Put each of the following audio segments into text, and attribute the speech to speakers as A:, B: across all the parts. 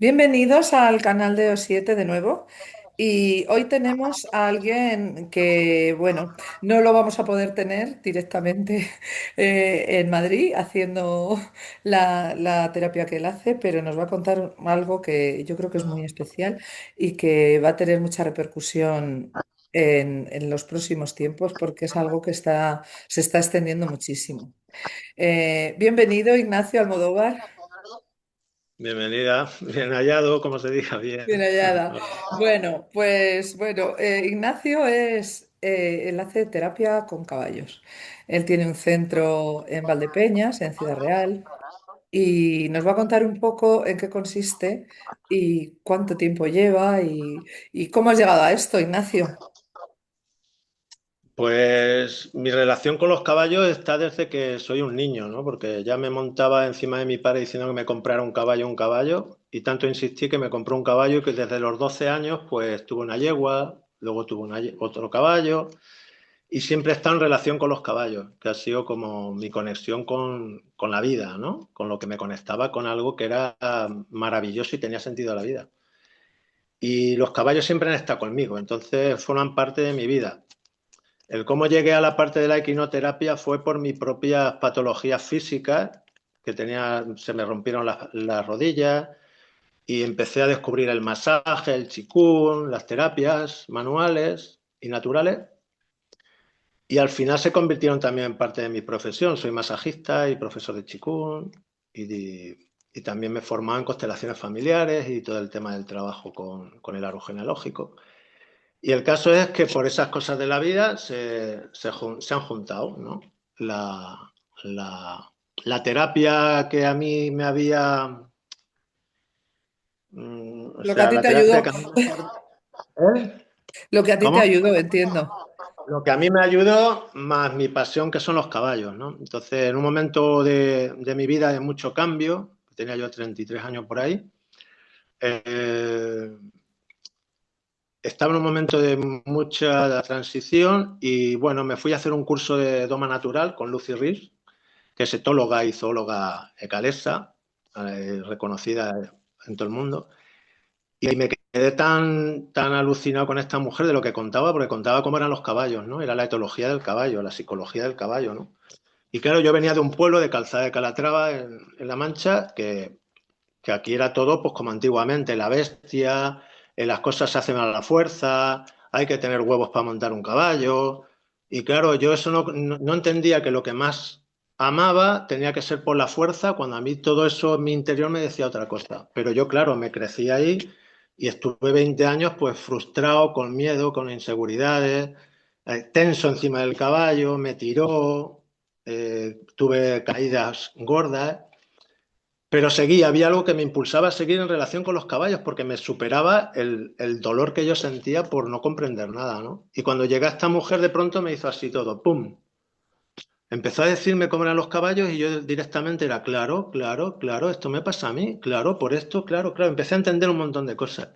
A: Bienvenidos al canal de O7 de nuevo. Y hoy tenemos a alguien que, bueno, no lo vamos a poder tener directamente en Madrid haciendo la terapia que él hace, pero nos va a contar algo que yo creo que es muy especial y que va a tener mucha repercusión en los próximos tiempos porque es algo que se está extendiendo muchísimo. Bienvenido, Ignacio Almodóvar.
B: Bienvenida, bien hallado, como se diga
A: Bien
B: bien.
A: hallada. Bueno, pues bueno, Ignacio él hace terapia con caballos. Él tiene un centro en Valdepeñas, en Ciudad Real, y nos va a contar un poco en qué consiste y cuánto tiempo lleva y cómo has llegado a esto, Ignacio.
B: Pues mi relación con los caballos está desde que soy un niño, ¿no? Porque ya me montaba encima de mi padre diciendo que me comprara un caballo, y tanto insistí que me compró un caballo y que desde los 12 años pues tuve una yegua, luego tuve otro caballo, y siempre he estado en relación con los caballos, que ha sido como mi conexión con la vida, ¿no? Con lo que me conectaba con algo que era maravilloso y tenía sentido a la vida. Y los caballos siempre han estado conmigo, entonces forman parte de mi vida. El cómo llegué a la parte de la equinoterapia fue por mis propias patologías físicas, que tenía, se me rompieron las rodillas y empecé a descubrir el masaje, el qigong, las terapias manuales y naturales. Y al final se convirtieron también en parte de mi profesión. Soy masajista y profesor de qigong y también me he formado en constelaciones familiares y todo el tema del trabajo con el árbol genealógico. Y el caso es que por esas cosas de la vida se han juntado, ¿no? La, la, la terapia que a mí me había... o
A: Lo que a
B: sea,
A: ti
B: la
A: te
B: terapia
A: ayudó,
B: que a mí ¿Eh?
A: lo que a ti te
B: ¿Cómo?
A: ayudó, entiendo.
B: Lo que a mí me ayudó, más mi pasión, que son los caballos, ¿no? Entonces, en un momento de mi vida de mucho cambio, tenía yo 33 años por ahí, eh, estaba en un momento de mucha transición y bueno, me fui a hacer un curso de Doma Natural con Lucy Rees, que es etóloga y zoóloga egalesa, reconocida en todo el mundo. Y me quedé tan alucinado con esta mujer de lo que contaba, porque contaba cómo eran los caballos, ¿no? Era la etología del caballo, la psicología del caballo, ¿no? Y claro, yo venía de un pueblo de Calzada de Calatrava, en La Mancha, que aquí era todo pues como antiguamente, la bestia, las cosas se hacen a la fuerza, hay que tener huevos para montar un caballo. Y claro, yo eso no entendía que lo que más amaba tenía que ser por la fuerza, cuando a mí todo eso en mi interior me decía otra cosa. Pero yo, claro, me crecí ahí y estuve 20 años pues frustrado, con miedo, con inseguridades, tenso encima del caballo, me tiró, tuve caídas gordas. Pero seguía, había algo que me impulsaba a seguir en relación con los caballos porque me superaba el dolor que yo sentía por no comprender nada, ¿no? Y cuando llegué a esta mujer de pronto me hizo así todo, ¡pum! Empezó a decirme cómo eran los caballos y yo directamente era, claro, claro, claro, esto me pasa a mí, claro, por esto, claro, claro. Empecé a entender un montón de cosas.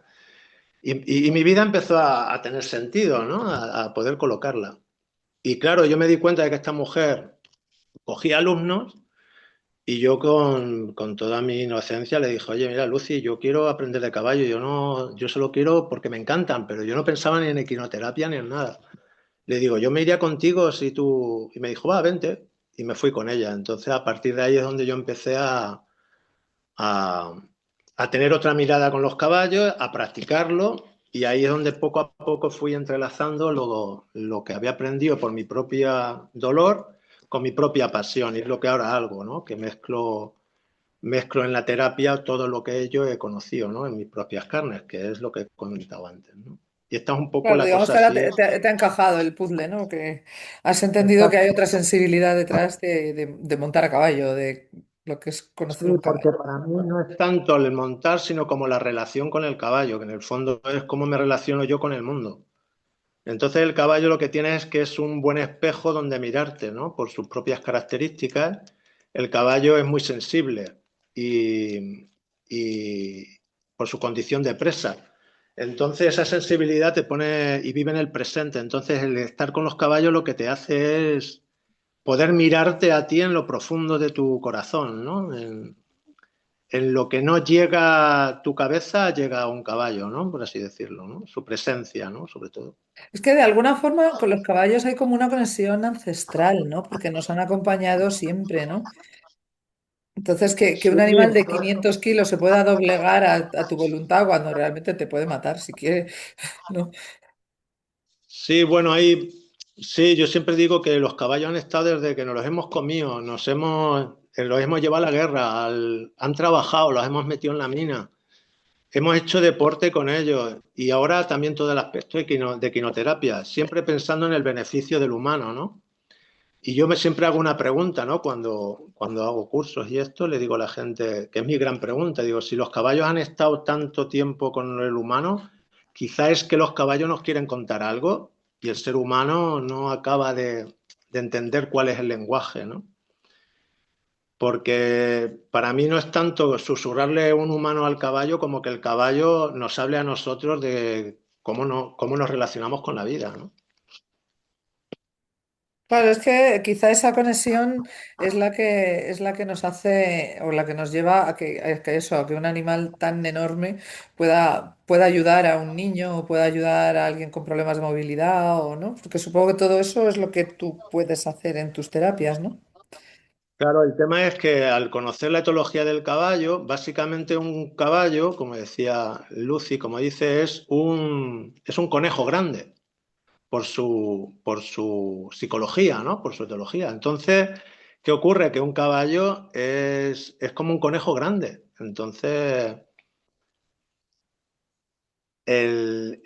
B: Y mi vida empezó a tener sentido, ¿no? A poder colocarla. Y claro, yo me di cuenta de que esta mujer cogía alumnos. Y yo con toda mi inocencia le dije, oye, mira, Lucy, yo quiero aprender de caballo, yo no, yo solo quiero porque me encantan, pero yo no pensaba ni en equinoterapia ni en nada. Le digo, yo me iría contigo si tú... Y me dijo, va, vente. Y me fui con ella. Entonces, a partir de ahí es donde yo empecé a, a tener otra mirada con los caballos, a practicarlo, y ahí es donde poco a poco fui entrelazando lo que había aprendido por mi propio dolor con mi propia pasión, y es lo que ahora hago, ¿no? Que mezclo en la terapia todo lo que yo he conocido, ¿no? En mis propias carnes, que es lo que he comentado antes, ¿no? Y esta es un poco
A: Claro,
B: la
A: digamos
B: cosa
A: que ahora
B: así.
A: te ha encajado el puzzle, ¿no? Que has entendido que hay
B: Exacto.
A: otra sensibilidad detrás de montar a caballo, de lo que es
B: Sí,
A: conocer un
B: porque
A: caballo.
B: para mí no es tanto el montar, sino como la relación con el caballo, que en el fondo es cómo me relaciono yo con el mundo. Entonces el caballo lo que tiene es que es un buen espejo donde mirarte, ¿no? Por sus propias características. El caballo es muy sensible y por su condición de presa. Entonces esa sensibilidad te pone y vive en el presente. Entonces el estar con los caballos lo que te hace es poder mirarte a ti en lo profundo de tu corazón, ¿no? en lo que no llega tu cabeza, llega un caballo, ¿no? Por así decirlo, ¿no? Su presencia, ¿no? Sobre todo.
A: Es que de alguna forma con los caballos hay como una conexión ancestral, ¿no? Porque nos han acompañado siempre, ¿no? Entonces, que
B: Sí,
A: un animal de 500 kilos se pueda doblegar a tu voluntad cuando realmente te puede matar si quiere, ¿no?
B: sí, bueno, ahí sí, yo siempre digo que los caballos han estado desde que nos los hemos comido, los hemos llevado a la guerra, han trabajado, los hemos metido en la mina, hemos hecho deporte con ellos y ahora también todo el aspecto de quinoterapia, siempre pensando en el beneficio del humano, ¿no? Y yo me siempre hago una pregunta, ¿no? Cuando hago cursos y esto, le digo a la gente, que es mi gran pregunta, digo, si los caballos han estado tanto tiempo con el humano, quizá es que los caballos nos quieren contar algo y el ser humano no acaba de entender cuál es el lenguaje, ¿no? Porque para mí no es tanto susurrarle un humano al caballo como que el caballo nos hable a nosotros de cómo, no, cómo nos relacionamos con la vida, ¿no?
A: Claro, es que quizá esa conexión es la que nos hace o la que nos lleva a que eso, a que un animal tan enorme pueda ayudar a un niño o pueda ayudar a alguien con problemas de movilidad o no, porque supongo que todo eso es lo que tú puedes hacer en tus terapias, ¿no?
B: Claro, el tema es que al conocer la etología del caballo, básicamente un caballo, como decía Lucy, como dice, es un conejo grande por su psicología, ¿no? Por su etología. Entonces, ¿qué ocurre? Que un caballo es como un conejo grande. Entonces, el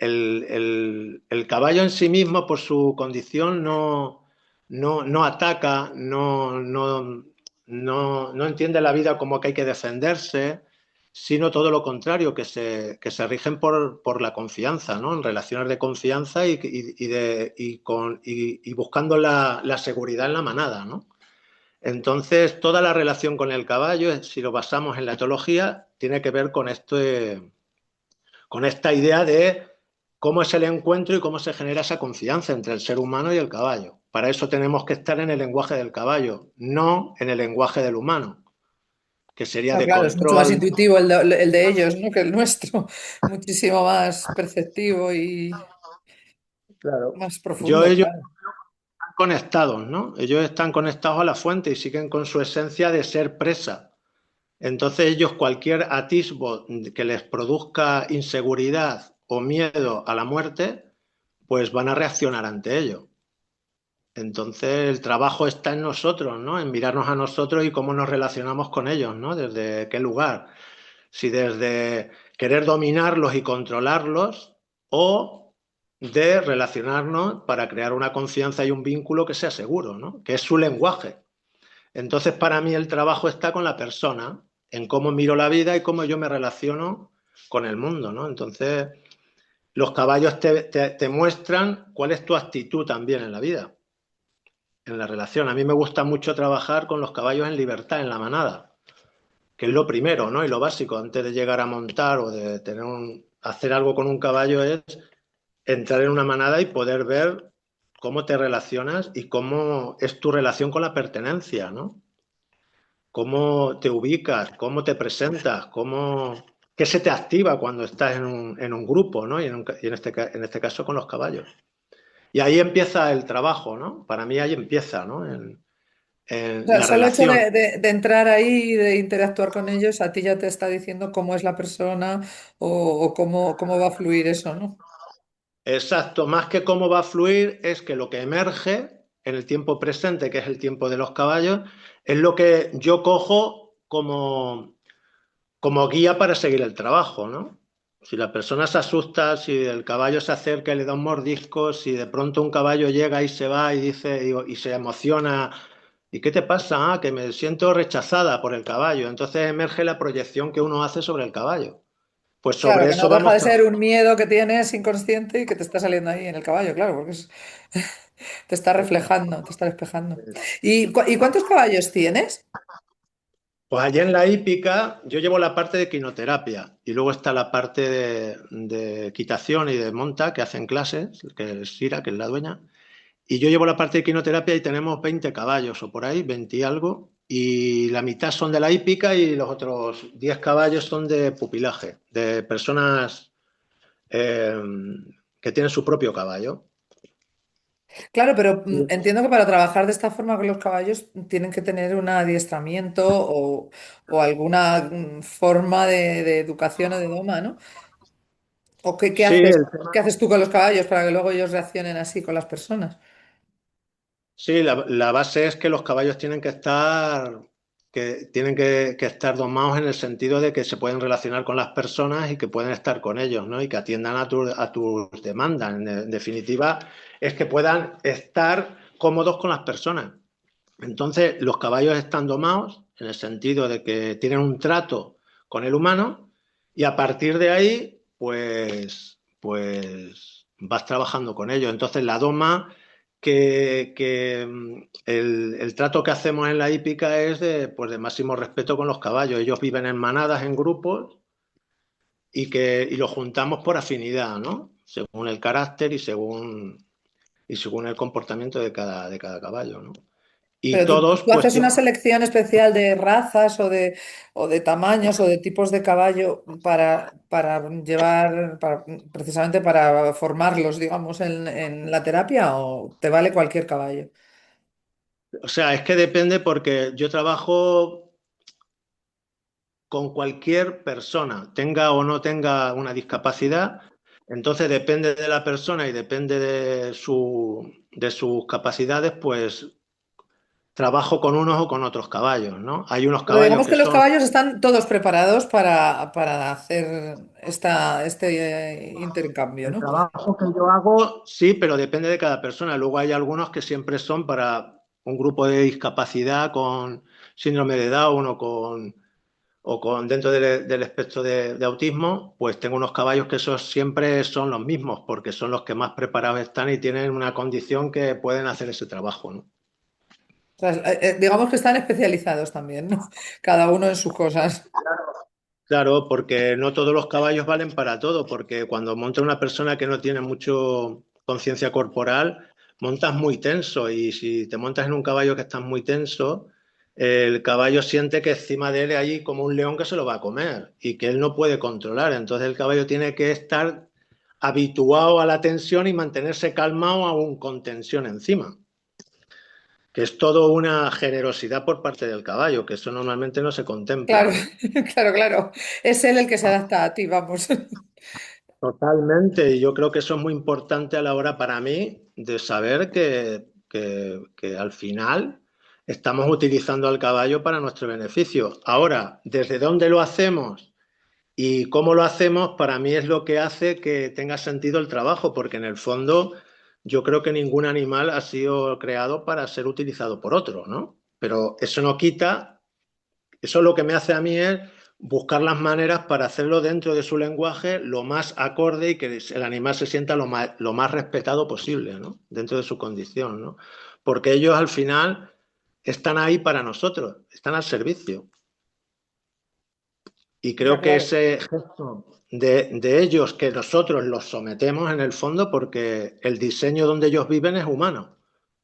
B: caballo en sí mismo, por su condición, no ataca, no entiende la vida como que hay que defenderse, sino todo lo contrario, que se rigen por la confianza, ¿no? En relaciones de confianza y buscando la seguridad en la manada, ¿no? Entonces, toda la relación con el caballo, si lo basamos en la etología, tiene que ver con esta idea de cómo es el encuentro y cómo se genera esa confianza entre el ser humano y el caballo. Para eso tenemos que estar en el lenguaje del caballo, no en el lenguaje del humano, que sería
A: Ah,
B: de
A: claro, es mucho más
B: control.
A: intuitivo el de ellos, ¿no? Que el nuestro, muchísimo más perceptivo y
B: Claro.
A: más
B: Yo
A: profundo,
B: ellos
A: claro.
B: están conectados, ¿no? Ellos están conectados a la fuente y siguen con su esencia de ser presa. Entonces ellos cualquier atisbo que les produzca inseguridad o miedo a la muerte, pues van a reaccionar ante ello. Entonces, el trabajo está en nosotros, ¿no? En mirarnos a nosotros y cómo nos relacionamos con ellos, ¿no? Desde qué lugar. Si desde querer dominarlos y controlarlos o de relacionarnos para crear una confianza y un vínculo que sea seguro, ¿no? Que es su lenguaje. Entonces, para mí el trabajo está con la persona, en cómo miro la vida y cómo yo me relaciono con el mundo, ¿no? Entonces, los caballos te muestran cuál es tu actitud también en la vida, en la relación. A mí me gusta mucho trabajar con los caballos en libertad, en la manada, que es lo primero, ¿no? Y lo básico antes de llegar a montar o de hacer algo con un caballo es entrar en una manada y poder ver cómo te relacionas y cómo es tu relación con la pertenencia, ¿no? Cómo te ubicas, cómo te presentas, qué se te activa cuando estás en un grupo, ¿no? Y en este caso con los caballos. Y ahí empieza el trabajo, ¿no? Para mí ahí empieza, ¿no?
A: O
B: En
A: sea,
B: la
A: solo el hecho
B: relación.
A: de entrar ahí y de interactuar con ellos, a ti ya te está diciendo cómo es la persona o cómo va a fluir eso, ¿no?
B: Exacto, más que cómo va a fluir, es que lo que emerge en el tiempo presente, que es el tiempo de los caballos, es lo que yo cojo como guía para seguir el trabajo, ¿no? Si la persona se asusta, si el caballo se acerca y le da un mordisco, si de pronto un caballo llega y se va y dice y se emociona, ¿y qué te pasa? Ah, que me siento rechazada por el caballo. Entonces emerge la proyección que uno hace sobre el caballo. Pues
A: Claro,
B: sobre
A: que no
B: eso
A: deja
B: vamos
A: de ser
B: trabajando.
A: un miedo que tienes inconsciente y que te está saliendo ahí en el caballo, claro, porque te está reflejando, te está espejando. ¿Y cuántos caballos tienes?
B: Pues allí en la hípica yo llevo la parte de quinoterapia y luego está la parte de equitación y de monta que hacen clases, que es Sira, que es la dueña. Y yo llevo la parte de quinoterapia y tenemos 20 caballos o por ahí, 20 y algo. y la mitad son de la hípica y los otros 10 caballos son de pupilaje, de personas eh, que tienen su propio caballo.
A: Claro, pero entiendo que para trabajar de esta forma con los caballos tienen que tener un adiestramiento o alguna forma de educación o de doma, ¿no? ¿O qué
B: Sí,
A: haces? ¿Qué haces tú con los caballos para que luego ellos reaccionen así con las personas?
B: sí, la base es que los caballos tienen que estar domados en el sentido de que se pueden relacionar con las personas y que pueden estar con ellos, ¿no? Y que atiendan a tus demandas. En definitiva, es que puedan estar cómodos con las personas. Entonces, los caballos están domados en el sentido de que tienen un trato con el humano y a partir de ahí, pues vas trabajando con ellos. Entonces, la doma el trato que hacemos en la hípica es pues de máximo respeto con los caballos. Ellos viven en manadas, en grupos y los juntamos por afinidad, ¿no? Según el carácter y según el comportamiento de cada caballo, ¿no? Y
A: Pero
B: todos,
A: tú
B: pues,
A: haces una selección especial de razas o de tamaños o de tipos de caballo para llevar, precisamente para formarlos, digamos, en la terapia o te vale cualquier caballo.
B: o sea, es que depende porque yo trabajo con cualquier persona, tenga o no tenga una discapacidad, entonces depende de la persona y depende de sus capacidades, pues trabajo con unos o con otros caballos, ¿no? Hay unos
A: Pero
B: caballos
A: digamos
B: que
A: que los
B: son
A: caballos están todos preparados para hacer este intercambio,
B: el
A: ¿no?
B: trabajo que yo hago, sí, pero depende de cada persona. Luego hay algunos que siempre son para un grupo de discapacidad con síndrome de Down o con dentro del espectro de autismo, pues tengo unos caballos que esos siempre son los mismos, porque son los que más preparados están y tienen una condición que pueden hacer ese trabajo, ¿no?
A: O sea, digamos que están especializados también, ¿no? Cada uno en sus cosas.
B: Claro, porque no todos los caballos valen para todo, porque cuando monta una persona que no tiene mucho conciencia corporal, montas muy tenso y si te montas en un caballo que estás muy tenso, el caballo siente que encima de él hay como un león que se lo va a comer y que él no puede controlar. Entonces el caballo tiene que estar habituado a la tensión y mantenerse calmado aún con tensión encima, que es todo una generosidad por parte del caballo, que eso normalmente no se contempla,
A: Claro,
B: ¿no?
A: claro, claro. Es él el que se adapta a ti, vamos.
B: Totalmente, y yo creo que eso es muy importante a la hora para mí de saber que al final estamos utilizando al caballo para nuestro beneficio. Ahora, desde dónde lo hacemos y cómo lo hacemos, para mí es lo que hace que tenga sentido el trabajo, porque en el fondo yo creo que ningún animal ha sido creado para ser utilizado por otro, ¿no? Pero eso no quita, eso lo que me hace a mí es buscar las maneras para hacerlo dentro de su lenguaje lo más acorde y que el animal se sienta lo más respetado posible, ¿no? Dentro de su condición, ¿no? Porque ellos al final están ahí para nosotros, están al servicio. Y
A: Está
B: creo que
A: claro.
B: ese gesto de ellos, que nosotros los sometemos en el fondo, porque el diseño donde ellos viven es humano,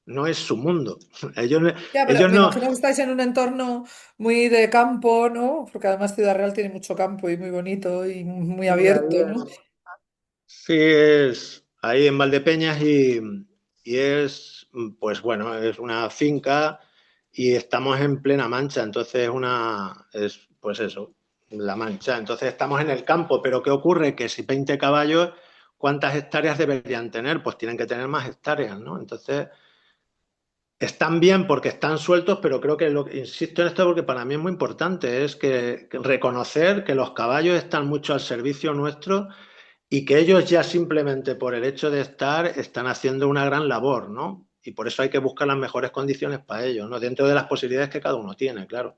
B: no es su mundo. Ellos,
A: Ya, pero
B: ellos
A: me
B: no.
A: imagino que estáis en un entorno muy de campo, ¿no? Porque además Ciudad Real tiene mucho campo y muy bonito y muy
B: Sí,
A: abierto, ¿no?
B: sí, es ahí en Valdepeñas y es, pues bueno, es una finca y estamos en plena Mancha, entonces es pues eso, la Mancha. Entonces estamos en el campo, pero ¿qué ocurre? Que si 20 caballos, ¿cuántas hectáreas deberían tener? Pues tienen que tener más hectáreas, ¿no? Entonces están bien porque están sueltos, pero creo que, insisto en esto porque para mí es muy importante, es que reconocer que los caballos están mucho al servicio nuestro y que ellos ya simplemente por el hecho de estar están haciendo una gran labor, ¿no? Y por eso hay que buscar las mejores condiciones para ellos, ¿no? Dentro de las posibilidades que cada uno tiene, claro.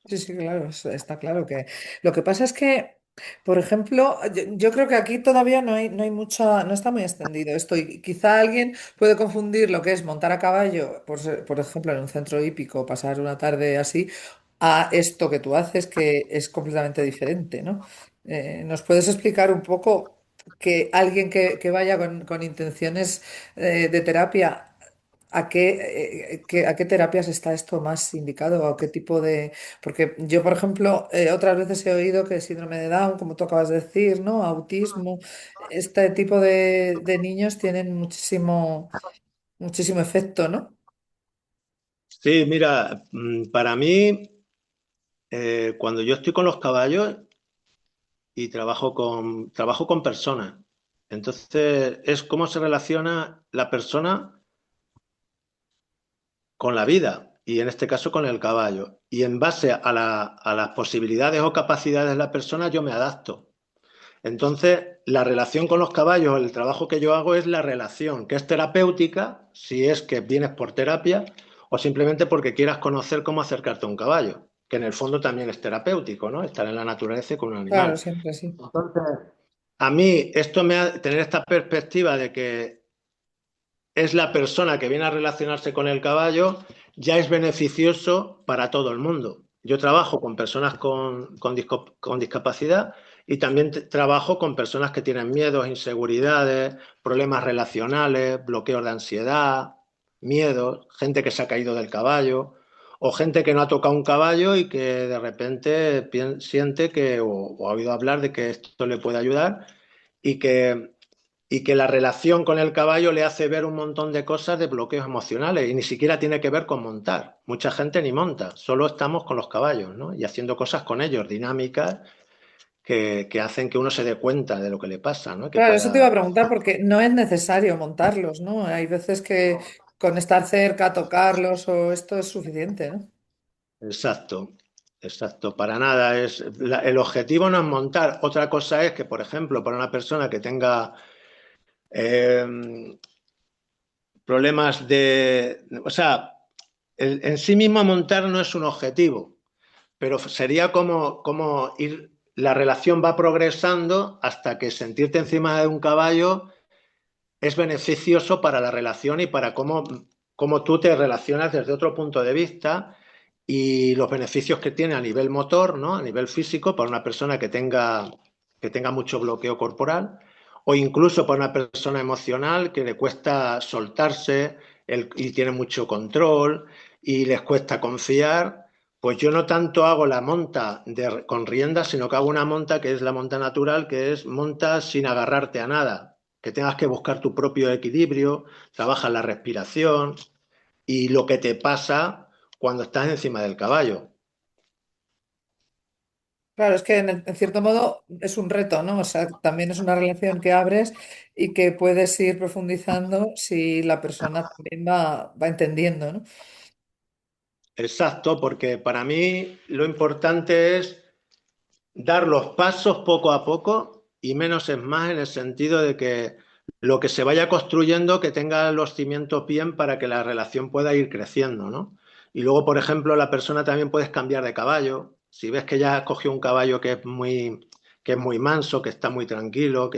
A: Sí, sí, claro, está claro que. Lo que pasa es que, por ejemplo, yo creo que aquí todavía no hay mucha, no está muy extendido esto. Y quizá alguien puede confundir lo que es montar a caballo, por ejemplo, en un centro hípico, pasar una tarde así, a esto que tú haces, que es completamente diferente, ¿no? ¿Nos puedes explicar un poco que alguien que vaya con intenciones de terapia a qué terapias está esto más indicado o a qué tipo de... Porque yo, por ejemplo, otras veces he oído que síndrome de Down, como tú acabas de decir, ¿no? Autismo, este tipo de niños tienen muchísimo efecto, ¿no?
B: Sí, mira, para mí, cuando yo estoy con los caballos y trabajo con personas, entonces es cómo se relaciona la persona con la vida y en este caso con el caballo. Y en base a las posibilidades o capacidades de la persona yo me adapto. Entonces, la relación con los caballos, el trabajo que yo hago es la relación, que es terapéutica, si es que vienes por terapia o simplemente porque quieras conocer cómo acercarte a un caballo, que en el fondo también es terapéutico, ¿no? Estar en la naturaleza y con un
A: Claro,
B: animal.
A: siempre sí.
B: Entonces, a mí tener esta perspectiva de que es la persona que viene a relacionarse con el caballo, ya es beneficioso para todo el mundo. Yo trabajo con personas con discapacidad y también trabajo con personas que tienen miedos, inseguridades, problemas relacionales, bloqueos de ansiedad, miedos, gente que se ha caído del caballo o gente que no ha tocado un caballo y que de repente siente que o ha oído hablar de que esto le puede ayudar y que la relación con el caballo le hace ver un montón de cosas de bloqueos emocionales y ni siquiera tiene que ver con montar. Mucha gente ni monta, solo estamos con los caballos, ¿no? Y haciendo cosas con ellos, dinámicas que hacen que uno se dé cuenta de lo que le pasa, ¿no? Que
A: Claro, eso te iba a
B: pueda...
A: preguntar porque no es necesario montarlos, ¿no? Hay veces que con estar cerca, tocarlos o esto es suficiente, ¿no?
B: Exacto, exacto. Para nada el objetivo no es montar. Otra cosa es que, por ejemplo, para una persona que tenga eh, problemas de... O sea, en sí mismo montar no es un objetivo, pero sería como ir, la relación va progresando hasta que sentirte encima de un caballo es beneficioso para la relación y para cómo tú te relacionas desde otro punto de vista y los beneficios que tiene a nivel motor, ¿no? A nivel físico, para una persona que tenga mucho bloqueo corporal, o incluso para una persona emocional que le cuesta soltarse y tiene mucho control y les cuesta confiar. Pues yo no tanto hago la monta con riendas, sino que hago una monta que es la monta natural, que es monta sin agarrarte a nada, que tengas que buscar tu propio equilibrio, trabajas la respiración y lo que te pasa cuando estás encima del caballo.
A: Claro, es que en cierto modo es un reto, ¿no? O sea, también es una relación que abres y que puedes ir profundizando si la persona también va entendiendo, ¿no?
B: Exacto, porque para mí lo importante es dar los pasos poco a poco y menos es más en el sentido de que lo que se vaya construyendo que tenga los cimientos bien para que la relación pueda ir creciendo, ¿no? Y luego, por ejemplo, la persona también puedes cambiar de caballo. Si ves que ya has cogido un caballo que es muy manso, que está muy tranquilo,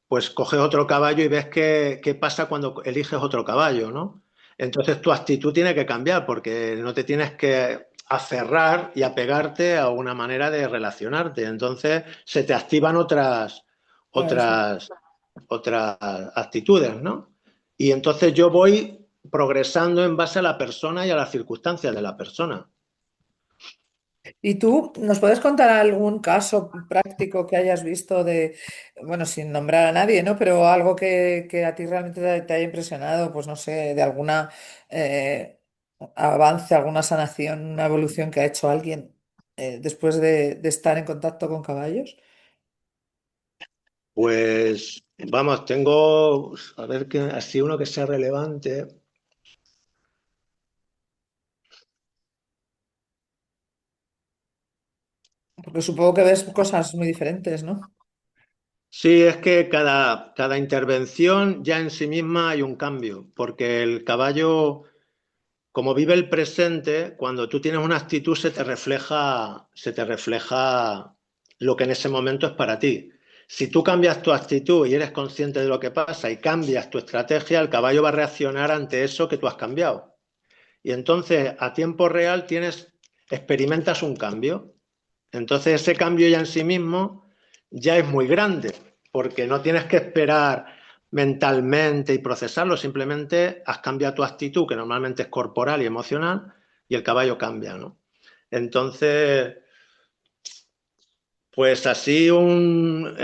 B: pues coges otro caballo y ves qué pasa cuando eliges otro caballo, ¿no? Entonces tu actitud tiene que cambiar porque no te tienes que aferrar y apegarte a una manera de relacionarte. Entonces se te activan
A: Claro, sí.
B: otras, otras actitudes, ¿no? Y entonces yo voy progresando en base a la persona y a las circunstancias de la persona.
A: ¿Y tú nos puedes contar algún caso práctico que hayas visto de, bueno, sin nombrar a nadie, ¿no? Pero algo que a ti realmente te haya impresionado, pues no sé, de alguna eh, avance, alguna sanación, una evolución que ha hecho alguien después de estar en contacto con caballos?
B: Pues vamos, tengo, a ver, que así uno que sea relevante.
A: Porque supongo que ves cosas muy diferentes, ¿no?
B: Sí, es que cada intervención ya en sí misma hay un cambio, porque el caballo, como vive el presente, cuando tú tienes una actitud se te refleja lo que en ese momento es para ti. Si tú cambias tu actitud y eres consciente de lo que pasa y cambias tu estrategia, el caballo va a reaccionar ante eso que tú has cambiado. Y entonces, a tiempo real, experimentas un cambio. Entonces ese cambio ya en sí mismo ya es muy grande, porque no tienes que esperar mentalmente y procesarlo, simplemente has cambiado tu actitud, que normalmente es corporal y emocional, y el caballo cambia, ¿no? Entonces, pues así un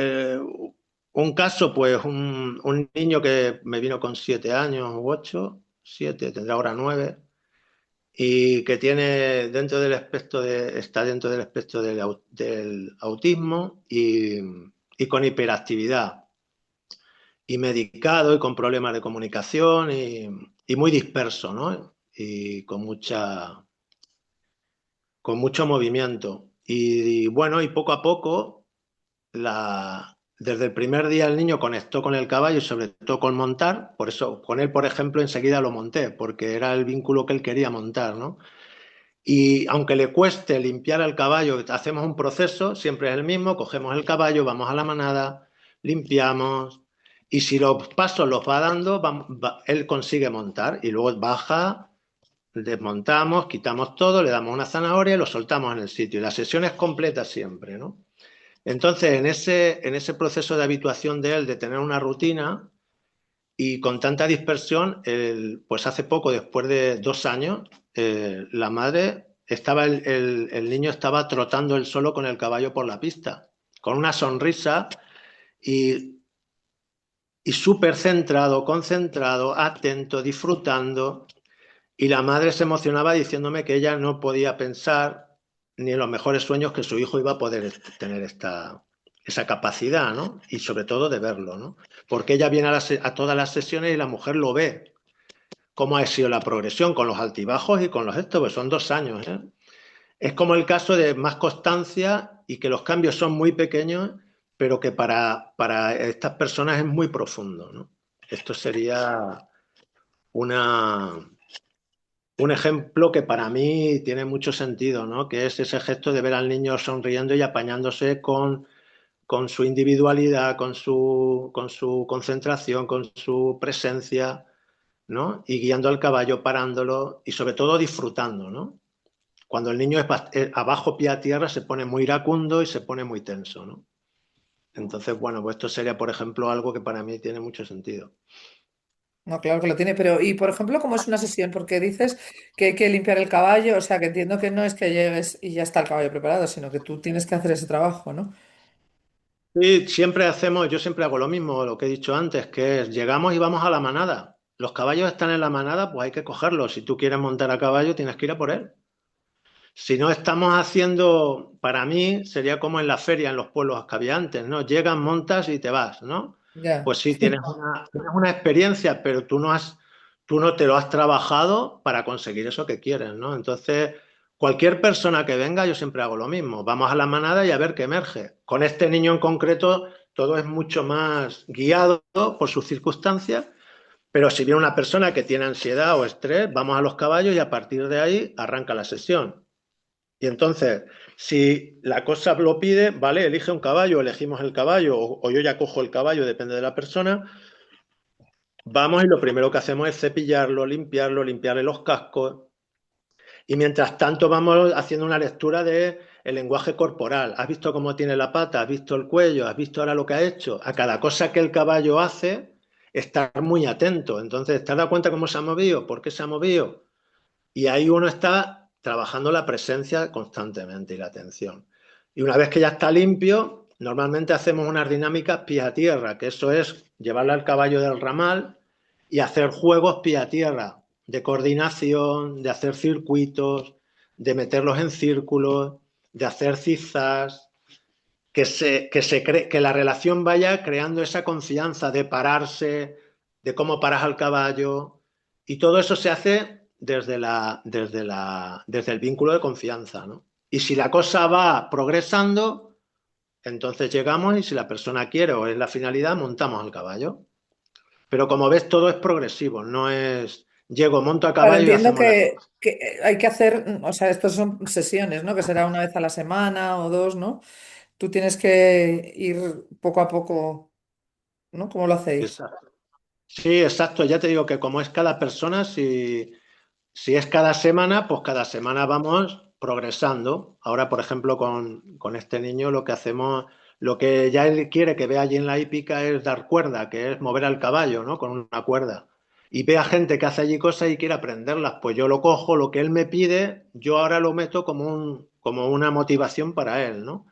B: caso, pues un niño que me vino con 7 años u 8, 7, tendrá ahora 9, y que tiene dentro del espectro está dentro del espectro del autismo y con hiperactividad y medicado y con problemas de comunicación y muy disperso, ¿no? Y con mucho movimiento. Y bueno, y poco a poco, desde el primer día el niño conectó con el caballo y sobre todo con montar, por eso con él, por ejemplo, enseguida lo monté, porque era el vínculo que él quería montar, ¿no? Y aunque le cueste limpiar al caballo, hacemos un proceso, siempre es el mismo, cogemos el caballo, vamos a la manada, limpiamos, y si los pasos los va dando, él consigue montar y luego baja, desmontamos, quitamos todo, le damos una zanahoria y lo soltamos en el sitio. Y la sesión es completa siempre, ¿no? Entonces, en ese proceso de habituación de él, de tener una rutina, y con tanta dispersión, pues hace poco, después de 2 años, la madre el niño estaba trotando él solo con el caballo por la pista, con una sonrisa y, y súper centrado, concentrado, atento, disfrutando. Y la madre se emocionaba diciéndome que ella no podía pensar ni en los mejores sueños que su hijo iba a poder tener esa capacidad, ¿no? Y sobre todo de verlo, ¿no? Porque ella viene a todas las sesiones y la mujer lo ve, cómo ha sido la progresión con los altibajos y con los estos, pues son 2 años, ¿eh? Es como el caso de más constancia y que los cambios son muy pequeños, pero que para estas personas es muy profundo, ¿no? Esto sería una, un ejemplo que para mí tiene mucho sentido, ¿no? Que es ese gesto de ver al niño sonriendo y apañándose con su individualidad, con su concentración, con su presencia, ¿no? Y guiando al caballo, parándolo y sobre todo disfrutando, ¿no? Cuando el niño es abajo pie a tierra se pone muy iracundo y se pone muy tenso, ¿no? Entonces, bueno, pues esto sería, por ejemplo, algo que para mí tiene mucho sentido.
A: No, claro que lo tiene, pero y por ejemplo, ¿cómo es una sesión? Porque dices que hay que limpiar el caballo, o sea, que entiendo que no es que llegues y ya está el caballo preparado, sino que tú tienes que hacer ese trabajo, ¿no?
B: Y yo siempre hago lo mismo, lo que he dicho antes, que es, llegamos y vamos a la manada. Los caballos están en la manada, pues hay que cogerlos. Si tú quieres montar a caballo, tienes que ir a por él. Si no estamos haciendo, para mí, sería como en la feria, en los pueblos que había antes, ¿no? Llegas, montas y te vas, ¿no?
A: Ya.
B: Pues sí, tienes una experiencia, pero tú no te lo has trabajado para conseguir eso que quieres, ¿no? Entonces, cualquier persona que venga, yo siempre hago lo mismo. Vamos a la manada y a ver qué emerge. Con este niño en concreto, todo es mucho más guiado por sus circunstancias, pero si viene una persona que tiene ansiedad o estrés, vamos a los caballos y a partir de ahí arranca la sesión. Y entonces, si la cosa lo pide, vale, elige un caballo, elegimos el caballo, o yo ya cojo el caballo, depende de la persona. Vamos y lo primero que hacemos es cepillarlo, limpiarlo, limpiarle los cascos. Y mientras tanto vamos haciendo una lectura de el lenguaje corporal. ¿Has visto cómo tiene la pata? ¿Has visto el cuello? ¿Has visto ahora lo que ha hecho? A cada cosa que el caballo hace, estar muy atento. Entonces, ¿te has dado cuenta cómo se ha movido? ¿Por qué se ha movido? Y ahí uno está trabajando la presencia constantemente y la atención. Y una vez que ya está limpio, normalmente hacemos unas dinámicas pie a tierra, que eso es llevarle al caballo del ramal y hacer juegos pie a tierra, de coordinación, de hacer circuitos, de meterlos en círculos, de hacer zigzags, que la relación vaya creando esa confianza de pararse, de cómo paras al caballo, y todo eso se hace desde el vínculo de confianza, ¿no? Y si la cosa va progresando, entonces llegamos y si la persona quiere o es la finalidad, montamos al caballo. Pero como ves, todo es progresivo, no es llego, monto a
A: Claro,
B: caballo y
A: entiendo
B: hacemos la...
A: que hay que hacer, o sea, estos son sesiones, ¿no? Que será una vez a la semana o dos, ¿no? Tú tienes que ir poco a poco, ¿no? ¿Cómo lo hacéis?
B: Exacto. Sí, exacto. Ya te digo que como es cada persona, si es cada semana, pues cada semana vamos progresando. Ahora, por ejemplo, con este niño lo que hacemos, Lo que ya él quiere que vea allí en la hípica es dar cuerda, que es mover al caballo, ¿no? Con una cuerda. Y ve a gente que hace allí cosas y quiere aprenderlas. Pues yo lo cojo, lo que él me pide, yo ahora lo meto como una motivación para él, ¿no?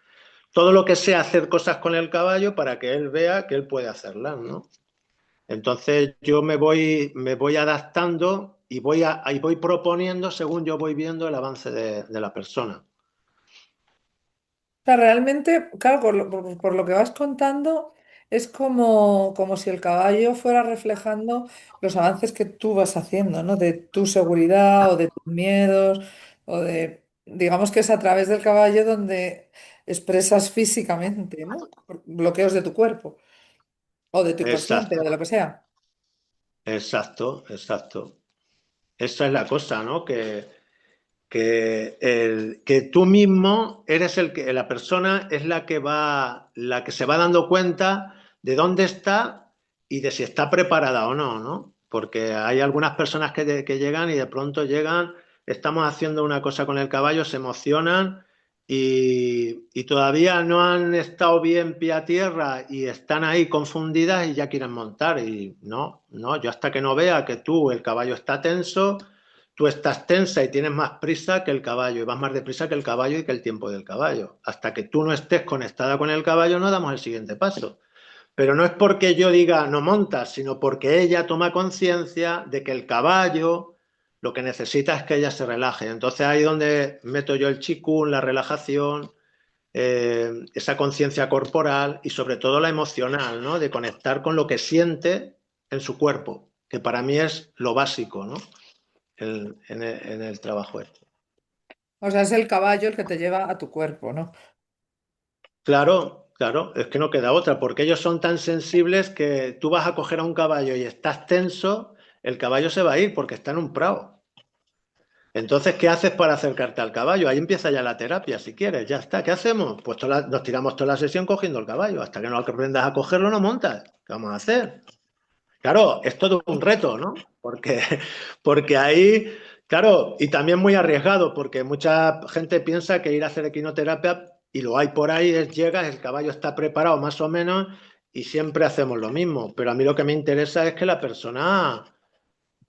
B: Todo lo que sea hacer cosas con el caballo para que él vea que él puede hacerlas, ¿no? Entonces yo me voy adaptando y voy proponiendo según yo voy viendo el avance de la persona.
A: Sea, realmente, claro, por lo que vas contando, es como si el caballo fuera reflejando los avances que tú vas haciendo, ¿no? De tu seguridad o de tus miedos, o de, digamos que es a través del caballo donde expresas físicamente, ¿no? Bloqueos de tu cuerpo, o de tu inconsciente, o
B: Exacto,
A: de lo que sea.
B: exacto, exacto. Esa es la cosa, ¿no? Que tú mismo eres la persona es la que se va dando cuenta de dónde está y de si está preparada o no, ¿no? Porque hay algunas personas que llegan y de pronto llegan, estamos haciendo una cosa con el caballo, se emocionan y todavía no han estado bien pie a tierra y están ahí confundidas y ya quieren montar. Y no, no, yo hasta que no vea que el caballo está tenso, tú estás tensa y tienes más prisa que el caballo y vas más deprisa que el caballo y que el tiempo del caballo. Hasta que tú no estés conectada con el caballo no damos el siguiente paso. Pero no es porque yo diga no montas, sino porque ella toma conciencia de que el caballo lo que necesita es que ella se relaje. Entonces ahí es donde meto yo el chikun, la relajación, esa conciencia corporal y sobre todo la emocional, ¿no? De conectar con lo que siente en su cuerpo, que para mí es lo básico, ¿no? En el trabajo este.
A: O sea, es el caballo el que te lleva a tu cuerpo, ¿no?
B: Claro, claro, es que no queda otra, porque ellos son tan sensibles que tú vas a coger a un caballo y estás tenso, el caballo se va a ir porque está en un prado. Entonces, ¿qué haces para acercarte al caballo? Ahí empieza ya la terapia, si quieres, ya está. ¿Qué hacemos? Pues nos tiramos toda la sesión cogiendo el caballo. Hasta que no aprendas a cogerlo, no montas. ¿Qué vamos a hacer? Claro, es todo un reto, ¿no? Porque ahí, claro, y también muy arriesgado, porque mucha gente piensa que ir a hacer equinoterapia, y lo hay por ahí, llegas, el caballo está preparado más o menos, y siempre hacemos lo mismo. Pero a mí lo que me interesa es que la persona,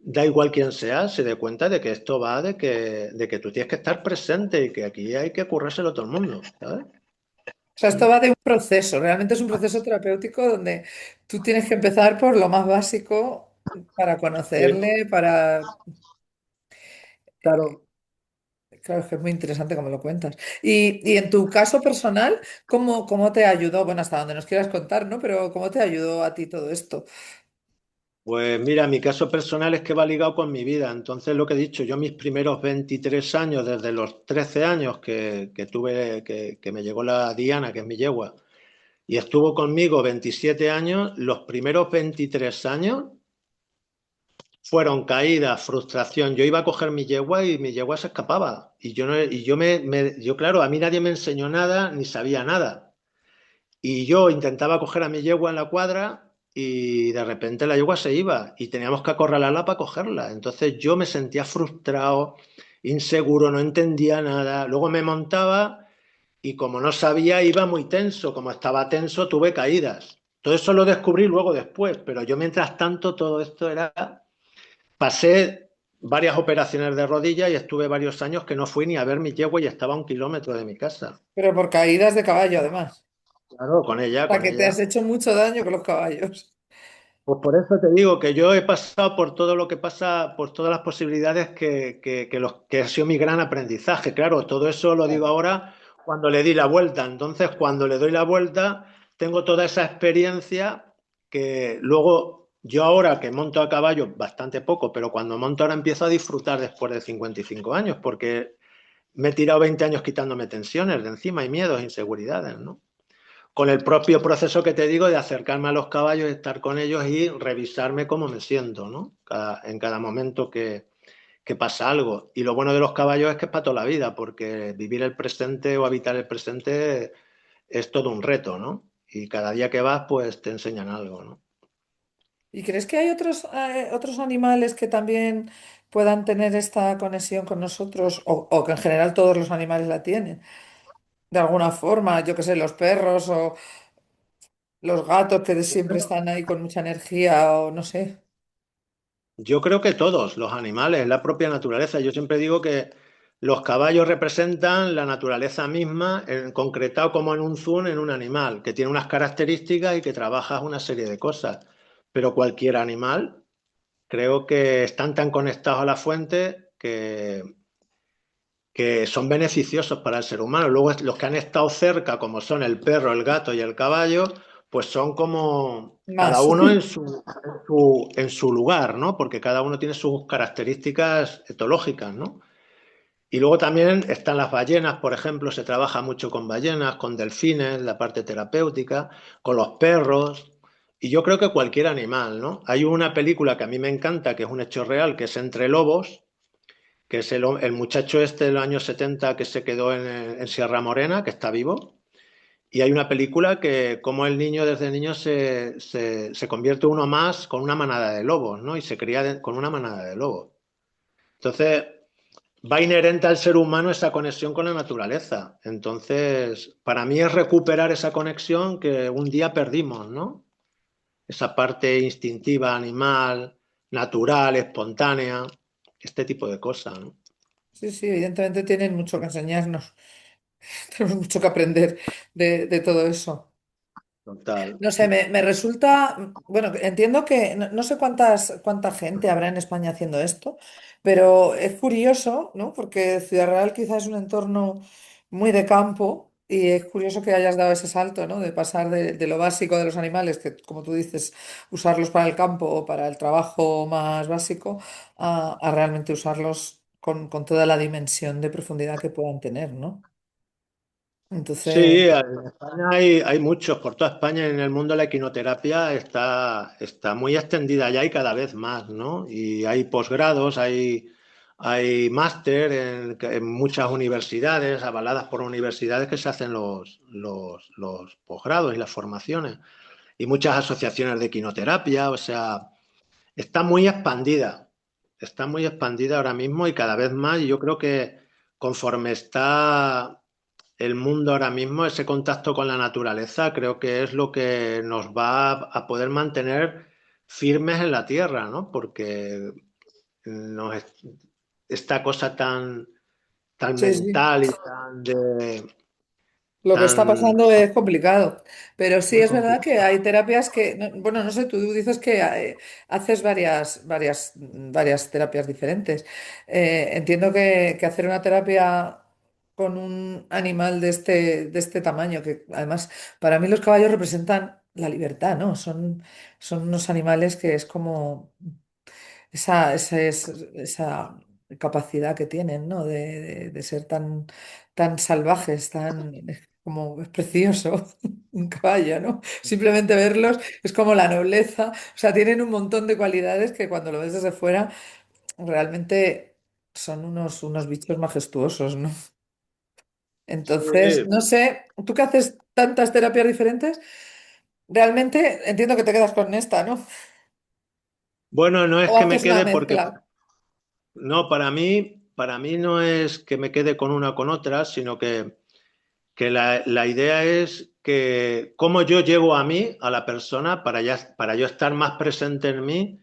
B: da igual quién sea, se dé cuenta de que esto va de que tú tienes que estar presente y que aquí hay que currárselo todo el mundo, ¿sabes?
A: O sea, esto va de un proceso, realmente es un proceso terapéutico donde tú tienes que empezar por lo más básico para
B: Sí,
A: conocerle, para...
B: claro.
A: Claro, es que es muy interesante como lo cuentas. Y en tu caso personal, ¿cómo te ayudó? Bueno, hasta donde nos quieras contar, ¿no? Pero ¿cómo te ayudó a ti todo esto?
B: Pues mira, mi caso personal es que va ligado con mi vida. Entonces, lo que he dicho, yo mis primeros 23 años, desde los 13 años que tuve, que me llegó la Diana, que es mi yegua, y estuvo conmigo 27 años, los primeros 23 años fueron caídas, frustración. Yo iba a coger mi yegua y mi yegua se escapaba. Y yo, no, y yo, claro, a mí nadie me enseñó nada ni sabía nada. Y yo intentaba coger a mi yegua en la cuadra y de repente la yegua se iba y teníamos que acorralarla para cogerla. Entonces yo me sentía frustrado, inseguro, no entendía nada. Luego me montaba y como no sabía iba muy tenso. Como estaba tenso tuve caídas. Todo eso lo descubrí luego después, pero yo mientras tanto todo esto era... Pasé varias operaciones de rodilla y estuve varios años que no fui ni a ver mi yegua y estaba a 1 kilómetro de mi casa.
A: Pero por caídas de caballo, además.
B: Claro, con ella,
A: O sea,
B: con
A: que te has
B: ella.
A: hecho mucho daño con los caballos.
B: Pues por eso te digo que yo he pasado por todo lo que pasa, por todas las posibilidades que ha sido mi gran aprendizaje. Claro, todo eso lo digo
A: Claro.
B: ahora cuando le di la vuelta. Entonces, cuando le doy la vuelta, tengo toda esa experiencia que luego yo ahora que monto a caballo bastante poco, pero cuando monto ahora empiezo a disfrutar después de 55 años, porque me he tirado 20 años quitándome tensiones de encima y miedos, inseguridades, ¿no? Con el propio proceso que te digo de acercarme a los caballos, estar con ellos y revisarme cómo me siento, ¿no? En cada momento que pasa algo. Y lo bueno de los caballos es que es para toda la vida, porque vivir el presente o habitar el presente es todo un reto, ¿no? Y cada día que vas, pues te enseñan algo, ¿no?
A: ¿Y crees que hay otros animales que también puedan tener esta conexión con nosotros o que en general todos los animales la tienen? de alguna forma, yo qué sé, los perros o los gatos que siempre están ahí con mucha energía o no sé.
B: Yo creo que todos los animales, la propia naturaleza. Yo siempre digo que los caballos representan la naturaleza misma, concretado como en un zoom en un animal, que tiene unas características y que trabaja una serie de cosas. Pero cualquier animal, creo que están tan conectados a la fuente que son beneficiosos para el ser humano. Luego los que han estado cerca, como son el perro, el gato y el caballo, pues son como cada
A: Más.
B: uno en su lugar, ¿no? Porque cada uno tiene sus características etológicas, ¿no? Y luego también están las ballenas, por ejemplo, se trabaja mucho con ballenas, con delfines, la parte terapéutica, con los perros. Y yo creo que cualquier animal, ¿no? Hay una película que a mí me encanta, que es un hecho real, que es Entre Lobos, que es el muchacho este de los años 70 que se quedó en Sierra Morena, que está vivo. Y hay una película que como el niño desde niño se convierte uno más con una manada de lobos, ¿no? Y se cría con una manada de lobos. Entonces, va inherente al ser humano esa conexión con la naturaleza. Entonces, para mí es recuperar esa conexión que un día perdimos, ¿no? Esa parte instintiva, animal, natural, espontánea, este tipo de cosas, ¿no?
A: Sí, sí, evidentemente tienen mucho que enseñarnos. Tenemos mucho que aprender de todo eso.
B: Total.
A: No sé, me resulta, bueno, entiendo que no sé cuánta gente habrá en España haciendo esto, pero es curioso, ¿no? Porque Ciudad Real quizás es un entorno muy de campo y es curioso que hayas dado ese salto, ¿no? De pasar de lo básico de los animales, que como tú dices, usarlos para el campo o para el trabajo más básico, a realmente usarlos con toda la dimensión de profundidad que puedan tener, ¿no? Entonces,
B: Sí, en España hay muchos, por toda España y en el mundo la equinoterapia está muy extendida ya y cada vez más, ¿no? Y hay posgrados, hay máster en muchas universidades, avaladas por universidades que se hacen los posgrados y las formaciones. Y muchas asociaciones de equinoterapia, o sea, está muy expandida ahora mismo y cada vez más. Y yo creo que conforme está el mundo ahora mismo, ese contacto con la naturaleza, creo que es lo que nos va a poder mantener firmes en la tierra, ¿no? Porque nos, esta cosa tan
A: sí, sí.
B: mental y tan
A: Lo que está
B: tan
A: pasando es complicado, pero sí
B: muy
A: es verdad
B: complicado.
A: que hay terapias que, bueno, no sé, tú dices que haces varias terapias diferentes. Entiendo que hacer una terapia con un animal de este tamaño, que además para mí los caballos representan la libertad, ¿no? Son unos animales que es como esa capacidad que tienen, ¿no? De ser tan salvajes, es precioso un caballo, ¿no? Simplemente verlos es como la nobleza, o sea, tienen un montón de cualidades que cuando lo ves desde fuera realmente son unos bichos majestuosos, ¿no? Entonces,
B: Sí.
A: no sé, tú que haces tantas terapias diferentes, realmente entiendo que te quedas con esta, ¿no?
B: Bueno, no es
A: O
B: que me
A: haces una
B: quede porque
A: mezcla.
B: no, para mí no es que me quede con una o con otra, sino que la idea es que cómo yo llevo a mí, a la persona, para yo estar más presente en mí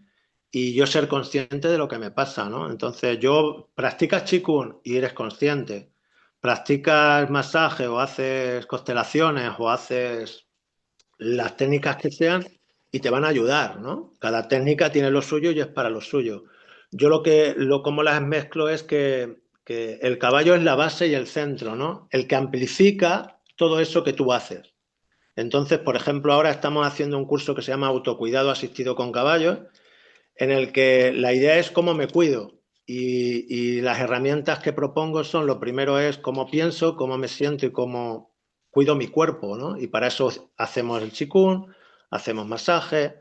B: y yo ser consciente de lo que me pasa, ¿no? Entonces, yo practicas Qigong y eres consciente, practicas masaje o haces constelaciones o haces las técnicas que sean y te van a ayudar, ¿no? Cada técnica tiene lo suyo y es para lo suyo. Yo como las mezclo es que el caballo es la base y el centro, ¿no? El que amplifica todo eso que tú haces. Entonces, por ejemplo, ahora estamos haciendo un curso que se llama Autocuidado asistido con caballos, en el que la idea es cómo me cuido. Y las herramientas que propongo son, lo primero es cómo pienso, cómo me siento y cómo cuido mi cuerpo, ¿no? Y para eso hacemos el Qigong, hacemos masaje,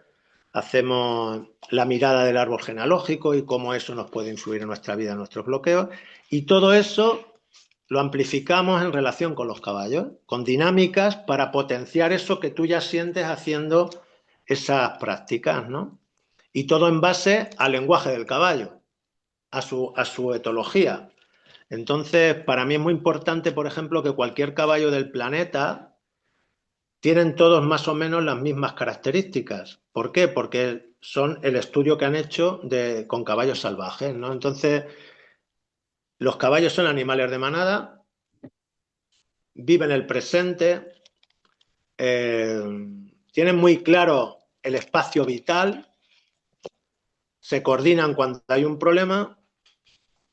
B: hacemos la mirada del árbol genealógico y cómo eso nos puede influir en nuestra vida, en nuestros bloqueos. Y todo eso lo amplificamos en relación con los caballos, con dinámicas para potenciar eso que tú ya sientes haciendo esas prácticas, ¿no? Y todo en base al lenguaje del caballo, a su etología. Entonces, para mí es muy importante, por ejemplo, que cualquier caballo del planeta tienen todos más o menos las mismas características. ¿Por qué? Porque son el estudio que han hecho con caballos salvajes, ¿no? Entonces, los caballos son animales de manada, viven el presente, eh, tienen muy claro el espacio vital, se coordinan cuando hay un problema,